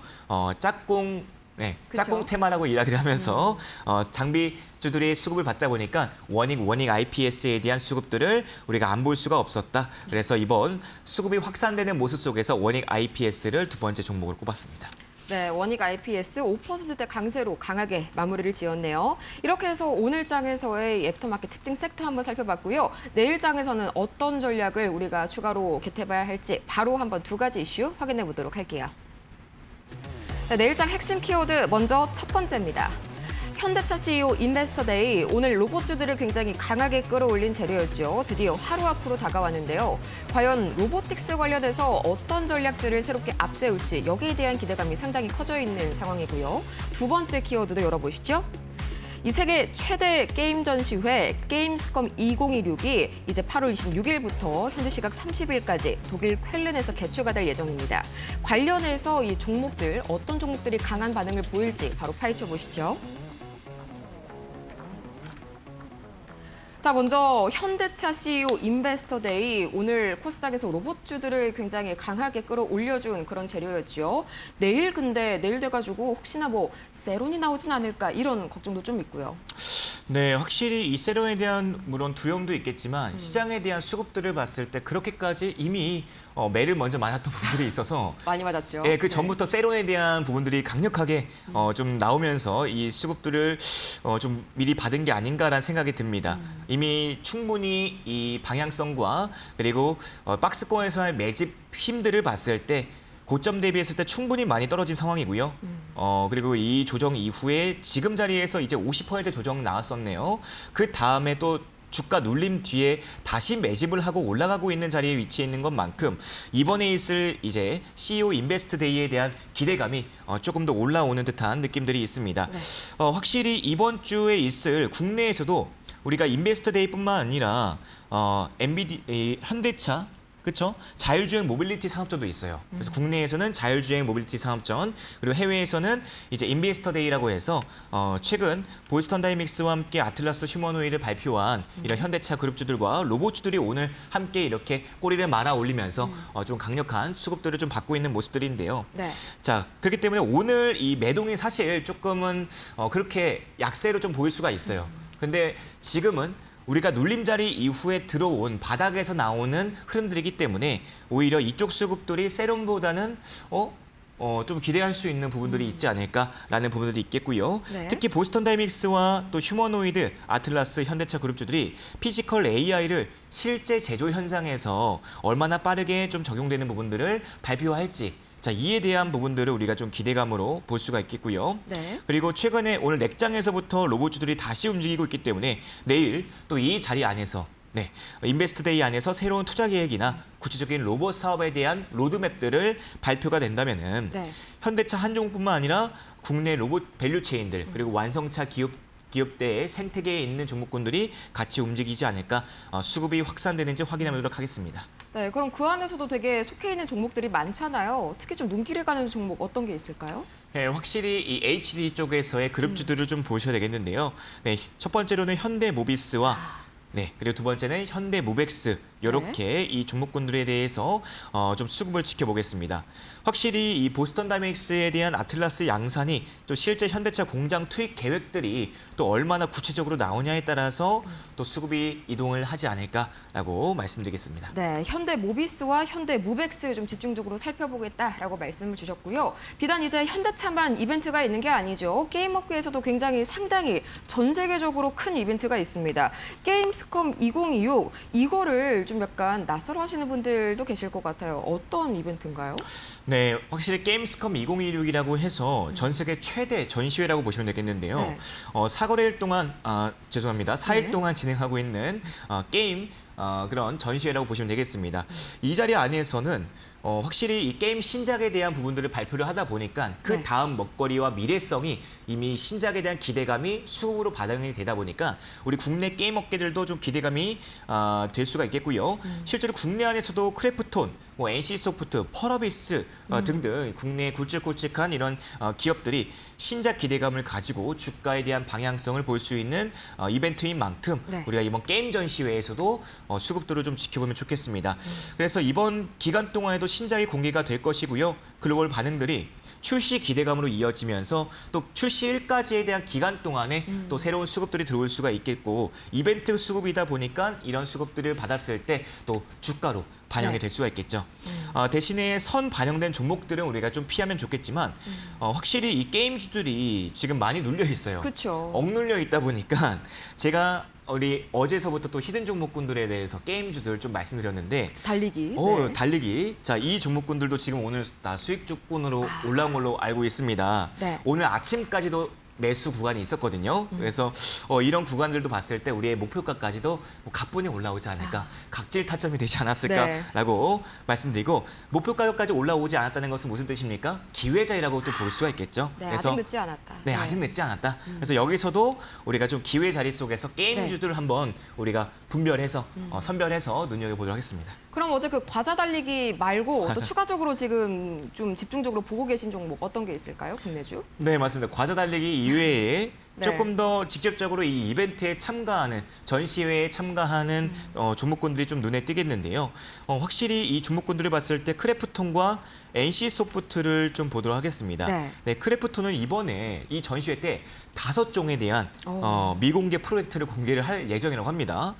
짝꿍 네, 그쵸? 짝꿍 테마라고 이야기를 하면서 장비주들이 수급을 받다 보니까 원익 IPS에 대한 수급들을 우리가 안 볼 수가 없었다. 그래서 이번 수급이 확산되는 모습 속에서 원익 IPS를 두 번째 종목으로 꼽았습니다. 네, 원익 IPS 5%대 강세로 강하게 마무리를 지었네요. 이렇게 해서 오늘 장에서의 애프터마켓 특징 섹터 한번 살펴봤고요. 내일 장에서는 어떤 전략을 우리가 추가로 겟해봐야 할지 바로 한번 두 가지 이슈 확인해 보도록 할게요. 네, 내일 장 핵심 키워드 먼저 첫 번째입니다. 현대차 CEO 인베스터데이, 오늘 로봇주들을 굉장히 강하게 끌어올린 재료였죠. 드디어 하루 앞으로 다가왔는데요. 과연 로보틱스 관련해서 어떤 전략들을 새롭게 앞세울지 여기에 대한 기대감이 상당히 커져 있는 상황이고요. 두 번째 키워드도 열어보시죠. 이 세계 최대 게임 전시회 게임스컴 2026이 이제 8월 26일부터 현지 시각 30일까지 독일 쾰른에서 개최가 될 예정입니다. 관련해서 이 종목들, 어떤 종목들이 강한 반응을 보일지 바로 파헤쳐 보시죠. 자, 먼저 현대차 CEO 인베스터데이, 오늘 코스닥에서 로봇주들을 굉장히 강하게 끌어올려준 그런 재료였죠. 내일 돼가지고 혹시나 뭐 세론이 나오진 않을까 이런 걱정도 좀 있고요. 네, 확실히 이 세론에 대한 물론 두려움도 있겠지만 시장에 대한 수급들을 봤을 때 그렇게까지 이미 매를 먼저 맞았던 부분들이 있어서 많이 맞았죠. 그 전부터 세론에 대한 부분들이 강력하게 좀 나오면서 이 수급들을 좀 미리 받은 게 아닌가라는 생각이 듭니다. 이미 충분히 이 방향성과 그리고 박스권에서의 매집 힘들을 봤을 때 고점 대비했을 때 충분히 많이 떨어진 상황이고요. 그리고 이 조정 이후에 지금 자리에서 이제 50% 조정 나왔었네요. 그 다음에 또 주가 눌림 뒤에 다시 매집을 하고 올라가고 있는 자리에 위치해 있는 것만큼 이번에 있을 이제 CEO 인베스트 데이에 대한 기대감이 조금 더 올라오는 듯한 느낌들이 있습니다. 네. 확실히 이번 주에 있을 국내에서도 우리가 인베스트 데이뿐만 아니라 현대차 그렇죠? 자율주행 모빌리티 상업전도 있어요. 그래서 국내에서는 자율주행 모빌리티 상업전, 그리고 해외에서는 이제 인베스터 데이라고 해서 최근 보스턴 다이믹스와 함께 아틀라스 휴머노이드를 발표한 이런 현대차 그룹주들과 로봇주들이 오늘 함께 이렇게 꼬리를 말아 올리면서 좀 강력한 수급들을 좀 받고 있는 모습들인데요. 네. 자, 그렇기 때문에 오늘 이 매동이 사실 조금은 그렇게 약세로 좀 보일 수가 있어요. 근데 지금은 우리가 눌림자리 이후에 들어온 바닥에서 나오는 흐름들이기 때문에 오히려 이쪽 수급들이 세론보다는 좀 기대할 수 있는 부분들이 있지 않을까라는 부분들이 있겠고요. 네. 특히 보스턴 다이믹스와 또 휴머노이드, 아틀라스, 현대차 그룹주들이 피지컬 AI를 실제 제조 현상에서 얼마나 빠르게 좀 적용되는 부분들을 발표할지, 자, 이에 대한 부분들을 우리가 좀 기대감으로 볼 수가 있겠고요. 네. 그리고 최근에 오늘 넥장에서부터 로봇주들이 다시 움직이고 있기 때문에 내일 또 이 자리 안에서 인베스트 데이 안에서 새로운 투자 계획이나 구체적인 로봇 사업에 대한 로드맵들을 발표가 된다면은 네. 현대차 한 종뿐만 아니라 국내 로봇 밸류 체인들 그리고 완성차 기업대의 생태계에 있는 종목군들이 같이 움직이지 않을까, 수급이 확산되는지 확인해 보도록 하겠습니다. 네, 그럼 그 안에서도 되게 속해 있는 종목들이 많잖아요. 특히 좀 눈길에 가는 종목 어떤 게 있을까요? 네, 확실히 이 HD 쪽에서의 그룹주들을 좀 보셔야 되겠는데요. 네, 첫 번째로는 현대모비스와 그리고 두 번째는 현대모백스, 이렇게 이 종목군들에 대해서 좀 수급을 지켜보겠습니다. 확실히 이 보스턴 다이믹스에 대한 아틀라스 양산이 또 실제 현대차 공장 투입 계획들이 또 얼마나 구체적으로 나오냐에 따라서 또 수급이 이동을 하지 않을까라고 말씀드리겠습니다. 네, 현대모비스와 현대무백스 좀 집중적으로 살펴보겠다라고 말씀을 주셨고요. 비단 이제 현대차만 이벤트가 있는 게 아니죠. 게임업계에서도 굉장히 상당히 전 세계적으로 큰 이벤트가 있습니다. 게임스컴 2026, 이거를 좀 약간 낯설어 하시는 분들도 계실 것 같아요. 어떤 이벤트인가요? 네, 확실히 게임스컴 2026이라고 해서 전 세계 최대 전시회라고 보시면 되겠는데요. 네. 4거래일 동안, 죄송합니다. 4일 네. 동안 진행하고 있는 게임 그런 전시회라고 보시면 되겠습니다. 이 자리 안에서는 확실히 이 게임 신작에 대한 부분들을 발표를 하다 보니까 그 다음 먹거리와 미래성이 이미 신작에 대한 기대감이 수급으로 반영이 되다 보니까 우리 국내 게임 업계들도 좀 기대감이 될 수가 있겠고요. 실제로 국내 안에서도 크래프톤, NC소프트, 펄어비스 등등 국내 굵직굵직한 이런 기업들이 신작 기대감을 가지고 주가에 대한 방향성을 볼 수 있는 이벤트인 만큼 우리가 이번 게임 전시회에서도 수급들을 좀 지켜보면 좋겠습니다. 그래서 이번 기간 동안에도 신작이 공개가 될 것이고요. 글로벌 반응들이 출시 기대감으로 이어지면서 또 출시일까지에 대한 기간 동안에 또 새로운 수급들이 들어올 수가 있겠고, 이벤트 수급이다 보니까 이런 수급들을 받았을 때 또 주가로 반영이 될 수가 있겠죠. 대신에 선 반영된 종목들은 우리가 좀 피하면 좋겠지만 확실히 이 게임주들이 지금 많이 눌려 있어요. 그렇죠. 억눌려 있다 보니까 제가 우리 어제서부터 또 히든 종목군들에 대해서 게임주들 좀 말씀드렸는데 달리기. 달리기. 자, 이 종목군들도 지금 오늘 다 수익 주군으로 올라온 걸로 알고 있습니다. 네. 오늘 아침까지도 매수 구간이 있었거든요. 그래서 이런 구간들도 봤을 때 우리의 목표가까지도 가뿐히 올라오지 않을까, 각질 타점이 되지 않았을까라고 말씀드리고, 목표 가격까지 올라오지 않았다는 것은 무슨 뜻입니까? 기회자리라고 또 볼 수가 있겠죠. 네, 그래서 아직 늦지 않았다. 네, 아직 늦지 않았다. 그래서 여기서도 우리가 좀 기회 자리 속에서 게임주들을 한번 우리가 분별해서 선별해서 눈여겨보도록 하겠습니다. 그럼 어제 그 과자 달리기 말고 또 추가적으로 지금 좀 집중적으로 보고 계신 종목 어떤 게 있을까요? 국내주? 네, 맞습니다. 과자 달리기 이외에 네. 조금 더 직접적으로 이 이벤트에 참가하는, 전시회에 참가하는 종목군들이 좀 눈에 띄겠는데요. 확실히 이 종목군들을 봤을 때 크래프톤과 NC소프트를 좀 보도록 하겠습니다. 네. 크래프톤은 이번에 이 전시회 때 5종에 대한 미공개 프로젝트를 공개를 할 예정이라고 합니다.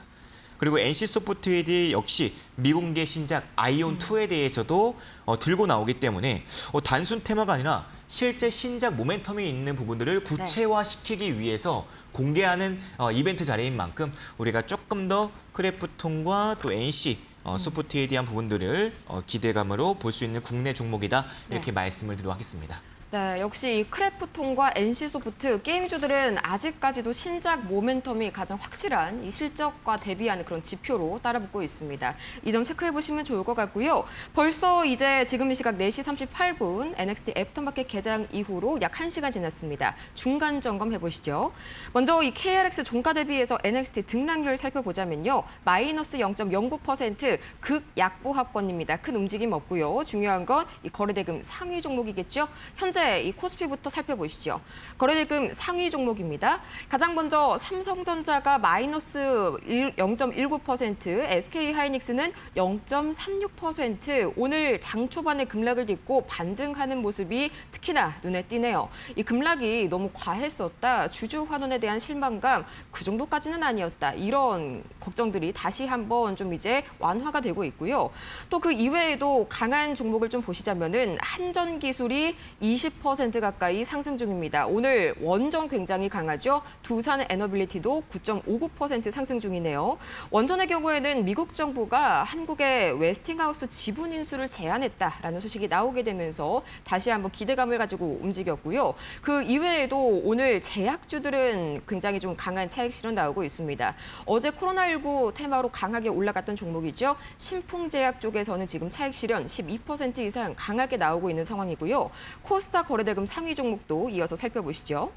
그리고 NC소프트웨이 역시 미공개 신작 아이온2에 대해서도 들고 나오기 때문에 단순 테마가 아니라 실제 신작 모멘텀이 있는 부분들을 구체화시키기 위해서 공개하는 이벤트 자리인 만큼 우리가 조금 더 크래프톤과 또 NC 소프트에 대한 부분들을 기대감으로 볼 수 있는 국내 종목이다, 이렇게 말씀을 드리도록 하겠습니다. 네, 역시 이 크래프톤과 NC소프트 게임주들은 아직까지도 신작 모멘텀이 가장 확실한 이 실적과 대비하는 그런 지표로 따라붙고 있습니다. 이 점 체크해 보시면 좋을 것 같고요. 벌써 이제 지금 이 시각 4시 38분 NXT 애프터마켓 개장 이후로 약 1시간 지났습니다. 중간 점검 해보시죠. 먼저 이 KRX 종가 대비해서 NXT 등락률 살펴보자면요. 마이너스 0.09% 극약보합권입니다. 큰 움직임 없고요. 중요한 건 이 거래대금 상위 종목이겠죠. 현재 이 코스피부터 살펴보시죠. 거래대금 상위 종목입니다. 가장 먼저 삼성전자가 마이너스 0.19%, SK하이닉스는 0.36%. 오늘 장 초반에 급락을 딛고 반등하는 모습이 특히나 눈에 띄네요. 이 급락이 너무 과했었다. 주주 환원에 대한 실망감 그 정도까지는 아니었다. 이런 걱정들이 다시 한번 좀 이제 완화가 되고 있고요. 또 그 이외에도 강한 종목을 좀 보시자면은 한전기술이 20% 가까이 상승 중입니다. 오늘 원전 굉장히 강하죠. 두산 에너빌리티도 9.59% 상승 중이네요. 원전의 경우에는 미국 정부가 한국의 웨스팅하우스 지분 인수를 제한했다라는 소식이 나오게 되면서 다시 한번 기대감을 가지고 움직였고요. 그 이외에도 오늘 제약주들은 굉장히 좀 강한 차익 실현 나오고 있습니다. 어제 코로나19 테마로 강하게 올라갔던 종목이죠. 신풍제약 쪽에서는 지금 차익 실현 12% 이상 강하게 나오고 있는 상황이고요. 코스닥 거래대금 상위 종목도 이어서 살펴보시죠.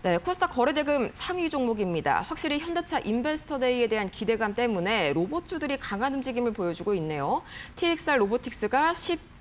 네, 코스닥 거래대금 상위 종목입니다. 확실히 현대차 인베스터데이에 대한 기대감 때문에 로봇주들이 강한 움직임을 보여주고 있네요. TXR 로보틱스가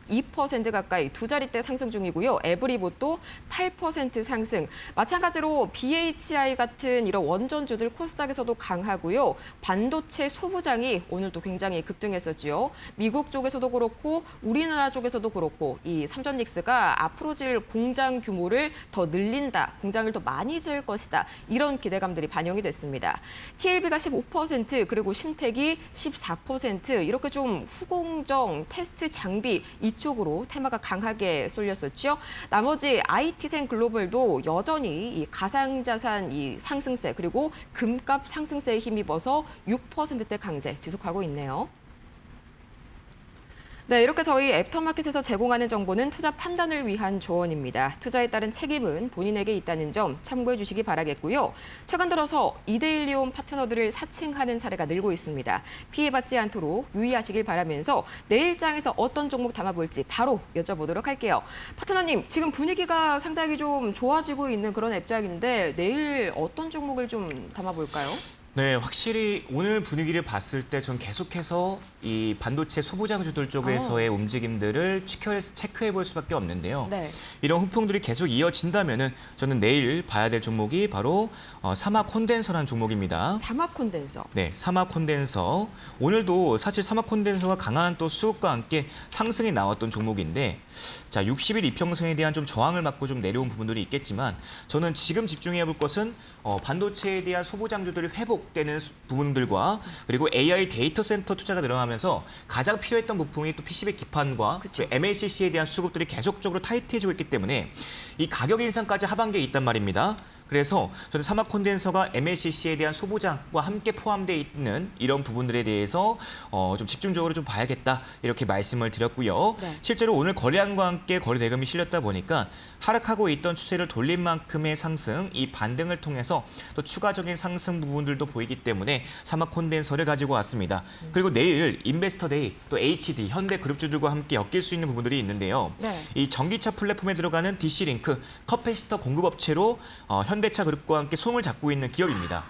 2% 가까이 두 자릿대 상승 중이고요. 에브리봇도 8% 상승. 마찬가지로 BHI 같은 이런 원전주들 코스닥에서도 강하고요. 반도체 소부장이 오늘도 굉장히 급등했었죠. 미국 쪽에서도 그렇고 우리나라 쪽에서도 그렇고 이 삼전닉스가 앞으로 지을 공장 규모를 더 늘린다. 공장을 더 많이 지을 것이다. 이런 기대감들이 반영이 됐습니다. TLB가 15% 그리고 심택이 14% 이렇게 좀 후공정 테스트 장비 이쪽으로 테마가 강하게 쏠렸었죠. 나머지 IT생 글로벌도 여전히 이 가상자산 이 상승세 그리고 금값 상승세에 힘입어서 6%대 강세 지속하고 있네요. 네, 이렇게 저희 애프터마켓에서 제공하는 정보는 투자 판단을 위한 조언입니다. 투자에 따른 책임은 본인에게 있다는 점 참고해 주시기 바라겠고요. 최근 들어서 이데일리온 파트너들을 사칭하는 사례가 늘고 있습니다. 피해받지 않도록 유의하시길 바라면서 내일장에서 어떤 종목 담아볼지 바로 여쭤보도록 할게요. 파트너님, 지금 분위기가 상당히 좀 좋아지고 있는 그런 앱장인데 내일 어떤 종목을 좀 담아볼까요? 네, 확실히 오늘 분위기를 봤을 때 전 계속해서 이 반도체 소부장주들 쪽에서의 움직임들을 체크해 볼 수밖에 없는데요. 네. 이런 훈풍들이 계속 이어진다면은 저는 내일 봐야 될 종목이 바로 사막 콘덴서라는 종목입니다. 사막 콘덴서. 네, 사막 콘덴서. 오늘도 사실 사막 콘덴서가 강한 또 수급과 함께 상승이 나왔던 종목인데 자, 60일 이평선에 대한 좀 저항을 맞고 좀 내려온 부분들이 있겠지만 저는 지금 집중해 볼 것은 반도체에 대한 소부장주들이 회복되는 부분들과 그리고 AI 데이터 센터 투자가 늘어나면서 가장 필요했던 부품이 또 PCB 기판과 MLCC에 대한 수급들이 계속적으로 타이트해지고 있기 때문에 이 가격 인상까지 하반기에 있단 말입니다. 그래서 저는 사막 콘덴서가 MLCC에 대한 소부장과 함께 포함되어 있는 이런 부분들에 대해서 좀 집중적으로 좀 봐야겠다 이렇게 말씀을 드렸고요. 네. 실제로 오늘 거래량과 함께 거래 대금이 실렸다 보니까 하락하고 있던 추세를 돌린 만큼의 상승, 이 반등을 통해서 또 추가적인 상승 부분들도 보이기 때문에 사막 콘덴서를 가지고 왔습니다. 그리고 내일 인베스터데이 또 HD, 현대그룹주들과 함께 엮일 수 있는 부분들이 있는데요. 네. 이 전기차 플랫폼에 들어가는 DC링크 커패시터 공급업체로 현대차 그룹과 함께 손을 잡고 있는 기업입니다.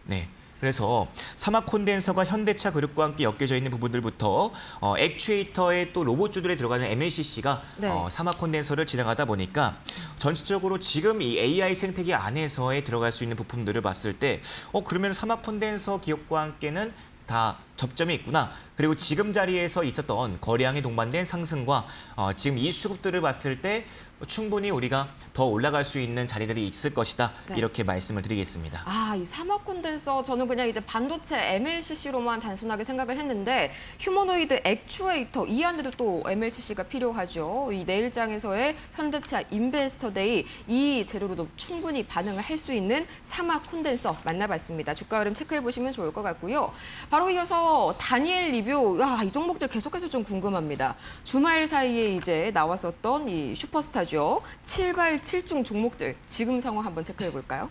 네. 그래서 사막 콘덴서가 현대차 그룹과 함께 엮여져 있는 부분들부터 액추에이터의 또 로봇주들에 들어가는 MLCC가 네. 사막 콘덴서를 지나가다 보니까 전체적으로 지금 이 AI 생태계 안에서에 들어갈 수 있는 부품들을 봤을 때 그러면 사막 콘덴서 기업과 함께는 다 접점이 있구나. 그리고 지금 자리에서 있었던 거래량이 동반된 상승과 지금 이 수급들을 봤을 때 충분히 우리가 더 올라갈 수 있는 자리들이 있을 것이다. 네. 이렇게 말씀을 드리겠습니다. 이 사막 콘덴서 저는 그냥 이제 반도체 MLCC로만 단순하게 생각을 했는데 휴머노이드 액추에이터 이 안에도 또 MLCC가 필요하죠. 이 내일장에서의 현대차 인베스터데이 이 재료로도 충분히 반응을 할 수 있는 사막 콘덴서 만나봤습니다. 주가 흐름 체크해 보시면 좋을 것 같고요. 바로 이어서 다니엘 리뷰. 이 종목들 계속해서 좀 궁금합니다. 주말 사이에 이제 나왔었던 이 슈퍼스타죠. 중요하죠. 7발 7중 종목들 지금 상황 한번 체크해 볼까요?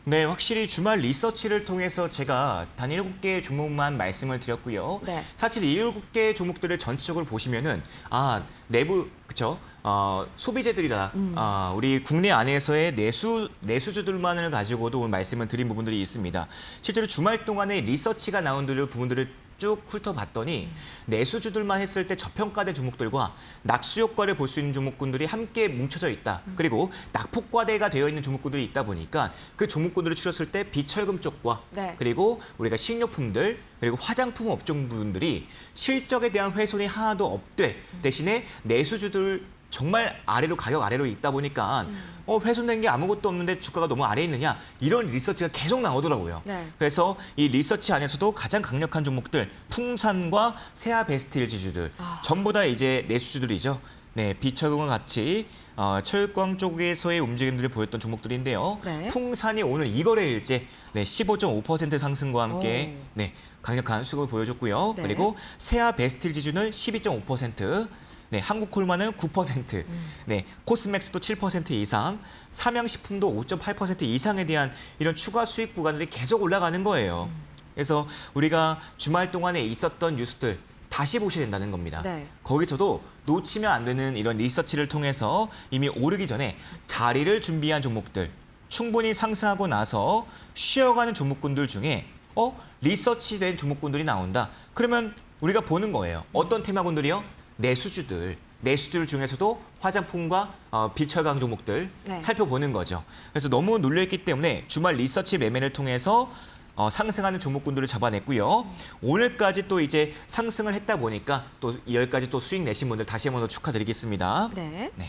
네, 확실히 주말 리서치를 통해서 제가 단 7개의 종목만 말씀을 드렸고요. 네. 사실 이 7개의 종목들을 전체적으로 보시면은 내부 그쵸? 소비재들이라 우리 국내 안에서의 내수주들만을 가지고도 오늘 말씀을 드린 부분들이 있습니다. 실제로 주말 동안에 리서치가 나온 부분들을 쭉 훑어봤더니 내수주들만 했을 때 저평가된 종목들과 낙수 효과를 볼 수 있는 종목군들이 함께 뭉쳐져 있다. 그리고 낙폭과대가 되어 있는 종목군들이 있다 보니까 그 종목군들을 추렸을 때 비철금 쪽과 네. 그리고 우리가 식료품들 그리고 화장품 업종분들이 실적에 대한 훼손이 하나도 없되 대신에 내수주들 정말 가격 아래로 있다 보니까 훼손된 게 아무것도 없는데 주가가 너무 아래에 있느냐 이런 리서치가 계속 나오더라고요. 네. 그래서 이 리서치 안에서도 가장 강력한 종목들 풍산과 세아베스틸 지주들 전부 다 이제 내수주들이죠. 네, 비철금과 같이 철강 쪽에서의 움직임들을 보였던 종목들인데요. 네. 풍산이 오늘 이거래일째 15.5% 상승과 함께 강력한 수급을 보여줬고요. 네. 그리고 세아베스틸 지주는 12.5%, 네, 한국콜마는 9%, 네, 코스맥스도 7% 이상, 삼양식품도 5.8% 이상에 대한 이런 추가 수익 구간들이 계속 올라가는 거예요. 그래서 우리가 주말 동안에 있었던 뉴스들 다시 보셔야 된다는 겁니다. 네. 거기서도 놓치면 안 되는 이런 리서치를 통해서 이미 오르기 전에 자리를 준비한 종목들, 충분히 상승하고 나서 쉬어가는 종목군들 중에 리서치된 종목군들이 나온다. 그러면 우리가 보는 거예요. 어떤 테마군들이요? 내수주들 중에서도 화장품과 비철강 종목들 네. 살펴보는 거죠. 그래서 너무 눌려있기 때문에 주말 리서치 매매를 통해서 상승하는 종목군들을 잡아냈고요. 오늘까지 또 이제 상승을 했다 보니까 또 여기까지 또 수익 내신 분들 다시 한번 더 축하드리겠습니다. 네. 네.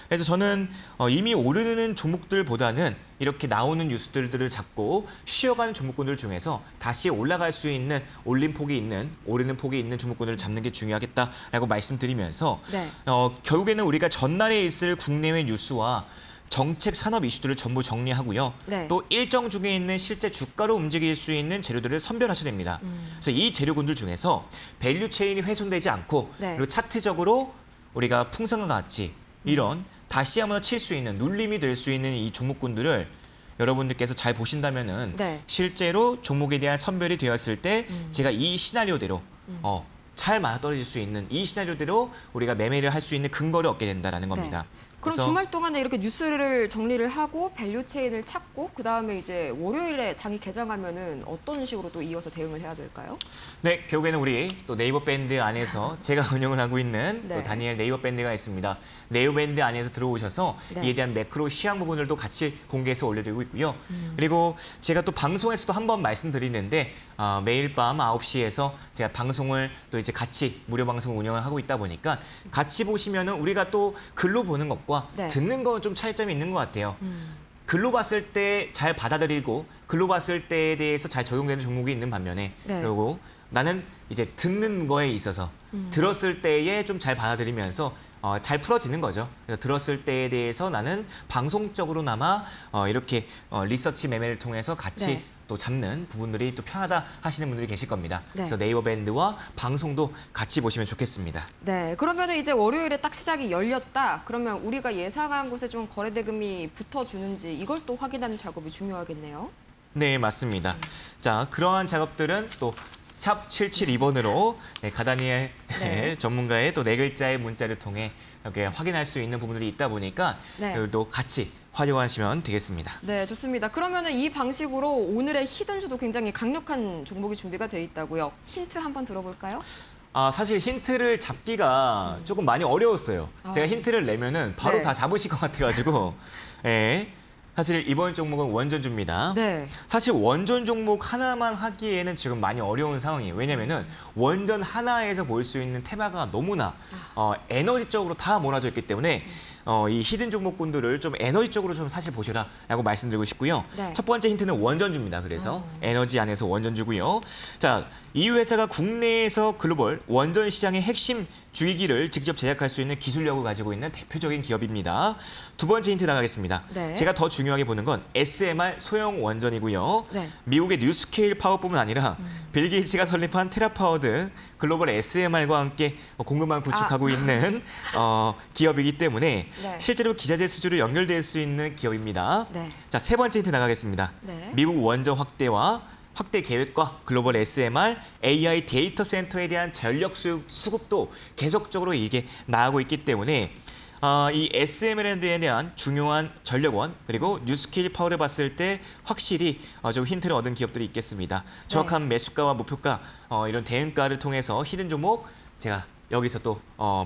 그래서 저는 이미 오르는 종목들보다는 이렇게 나오는 뉴스들을 잡고 쉬어가는 종목군들 중에서 다시 올라갈 수 있는 오르는 폭이 있는 종목군들을 잡는 게 중요하겠다라고 말씀드리면서 네. 결국에는 우리가 전날에 있을 국내외 뉴스와 정책 산업 이슈들을 전부 정리하고요. 네. 또 일정 중에 있는 실제 주가로 움직일 수 있는 재료들을 선별하셔야 됩니다. 그래서 이 재료군들 중에서 밸류 체인이 훼손되지 않고 네. 그리고 차트적으로 우리가 풍선과 같이 이런 다시 한번 칠 수 있는 눌림이 될 수 있는 이 종목군들을 여러분들께서 잘 보신다면은 네. 실제로 종목에 대한 선별이 되었을 때 제가 이 시나리오대로 잘 맞아떨어질 수 있는 이 시나리오대로 우리가 매매를 할 수 있는 근거를 얻게 된다는 겁니다. 그럼 그래서 주말 동안에 이렇게 뉴스를 정리를 하고 밸류 체인을 찾고 그다음에 이제 월요일에 장이 개장하면은 어떤 식으로 또 이어서 대응을 해야 될까요? 네, 결국에는 우리 또 네이버 밴드 안에서 제가 운영을 하고 있는 네. 또 다니엘 네이버 밴드가 있습니다. 네이버 밴드 안에서 들어오셔서 네. 이에 대한 매크로 시황 부분들도 같이 공개해서 올려드리고 있고요. 그리고 제가 또 방송에서도 한번 말씀드리는데 매일 밤 9시에서 제가 방송을 또 이제 같이 무료 방송 운영을 하고 있다 보니까 같이 보시면은 우리가 또 글로 보는 것과 네. 듣는 건 좀 차이점이 있는 것 같아요. 글로 봤을 때 잘 받아들이고 글로 봤을 때에 대해서 잘 적용되는 종목이 있는 반면에 네. 그리고 나는 이제 듣는 거에 있어서 들었을 때에 좀 잘 받아들이면서 잘 풀어지는 거죠. 그래서 들었을 때에 대해서 나는 방송적으로나마 이렇게 리서치 매매를 통해서 같이 네. 또 잡는 부분들이 또 편하다 하시는 분들이 계실 겁니다. 네. 그래서 네이버 밴드와 방송도 같이 보시면 좋겠습니다. 네, 그러면은 이제 월요일에 딱 시작이 열렸다. 그러면 우리가 예상한 곳에 좀 거래 대금이 붙어주는지 이걸 또 확인하는 작업이 중요하겠네요. 네, 맞습니다. 자, 그러한 작업들은 또 샵 772번으로 가다니엘 네. 전문가의 또 네 글자의 문자를 통해 이렇게 확인할 수 있는 부분들이 있다 보니까 네. 또 같이 활용하시면 되겠습니다. 네, 좋습니다. 그러면은 이 방식으로 오늘의 히든주도 굉장히 강력한 종목이 준비가 돼 있다고요. 힌트 한번 들어볼까요? 사실 힌트를 잡기가 조금 많이 어려웠어요. 제가 힌트를 내면은 바로 네. 다 잡으실 것 같아가지고. 예. 사실 이번 종목은 원전주입니다. 네. 사실 원전 종목 하나만 하기에는 지금 많이 어려운 상황이에요. 왜냐면은 원전 하나에서 볼 수 있는 테마가 너무나 에너지 쪽으로 다 몰아져 있기 때문에 이 히든 종목군들을 좀 에너지 쪽으로 좀 사실 보셔라라고 말씀드리고 싶고요. 네. 첫 번째 힌트는 원전주입니다. 그래서 에너지 안에서 원전주고요. 자, 이 회사가 국내에서 글로벌 원전 시장의 핵심 주기기를 직접 제작할 수 있는 기술력을 가지고 있는 대표적인 기업입니다. 두 번째 힌트 나가겠습니다. 네. 제가 더 중요하게 보는 건 SMR 소형 원전이고요. 네. 미국의 뉴스케일 파워뿐만 아니라 빌 게이츠가 설립한 테라파워 등 글로벌 SMR과 함께 공급망을 구축하고 있는 기업이기 때문에 네. 실제로 기자재 수주로 연결될 수 있는 기업입니다. 네. 자, 세 번째 힌트 나가겠습니다. 네. 미국 원전 확대 계획과 글로벌 SMR, AI 데이터 센터에 대한 전력 수급도 계속적으로 이게 나가고 있기 때문에 이 SMR에 대한 중요한 전력원 그리고 뉴스케일 파워를 봤을 때 확실히 좀 힌트를 얻은 기업들이 있겠습니다. 정확한 매수가와 목표가 이런 대응가를 통해서 히든 종목 제가 여기서 또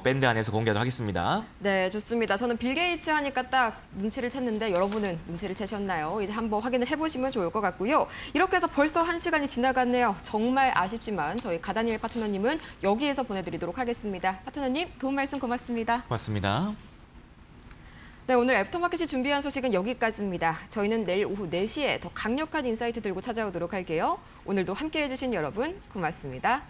밴드 안에서 공개하도록 하겠습니다. 네, 좋습니다. 저는 빌 게이츠 하니까 딱 눈치를 챘는데 여러분은 눈치를 채셨나요? 이제 한번 확인을 해보시면 좋을 것 같고요. 이렇게 해서 벌써 1시간이 지나갔네요. 정말 아쉽지만 저희 가다니엘 파트너님은 여기에서 보내드리도록 하겠습니다. 파트너님, 도움 말씀 고맙습니다. 고맙습니다. 네, 오늘 애프터마켓이 준비한 소식은 여기까지입니다. 저희는 내일 오후 4시에 더 강력한 인사이트 들고 찾아오도록 할게요. 오늘도 함께해 주신 여러분 고맙습니다.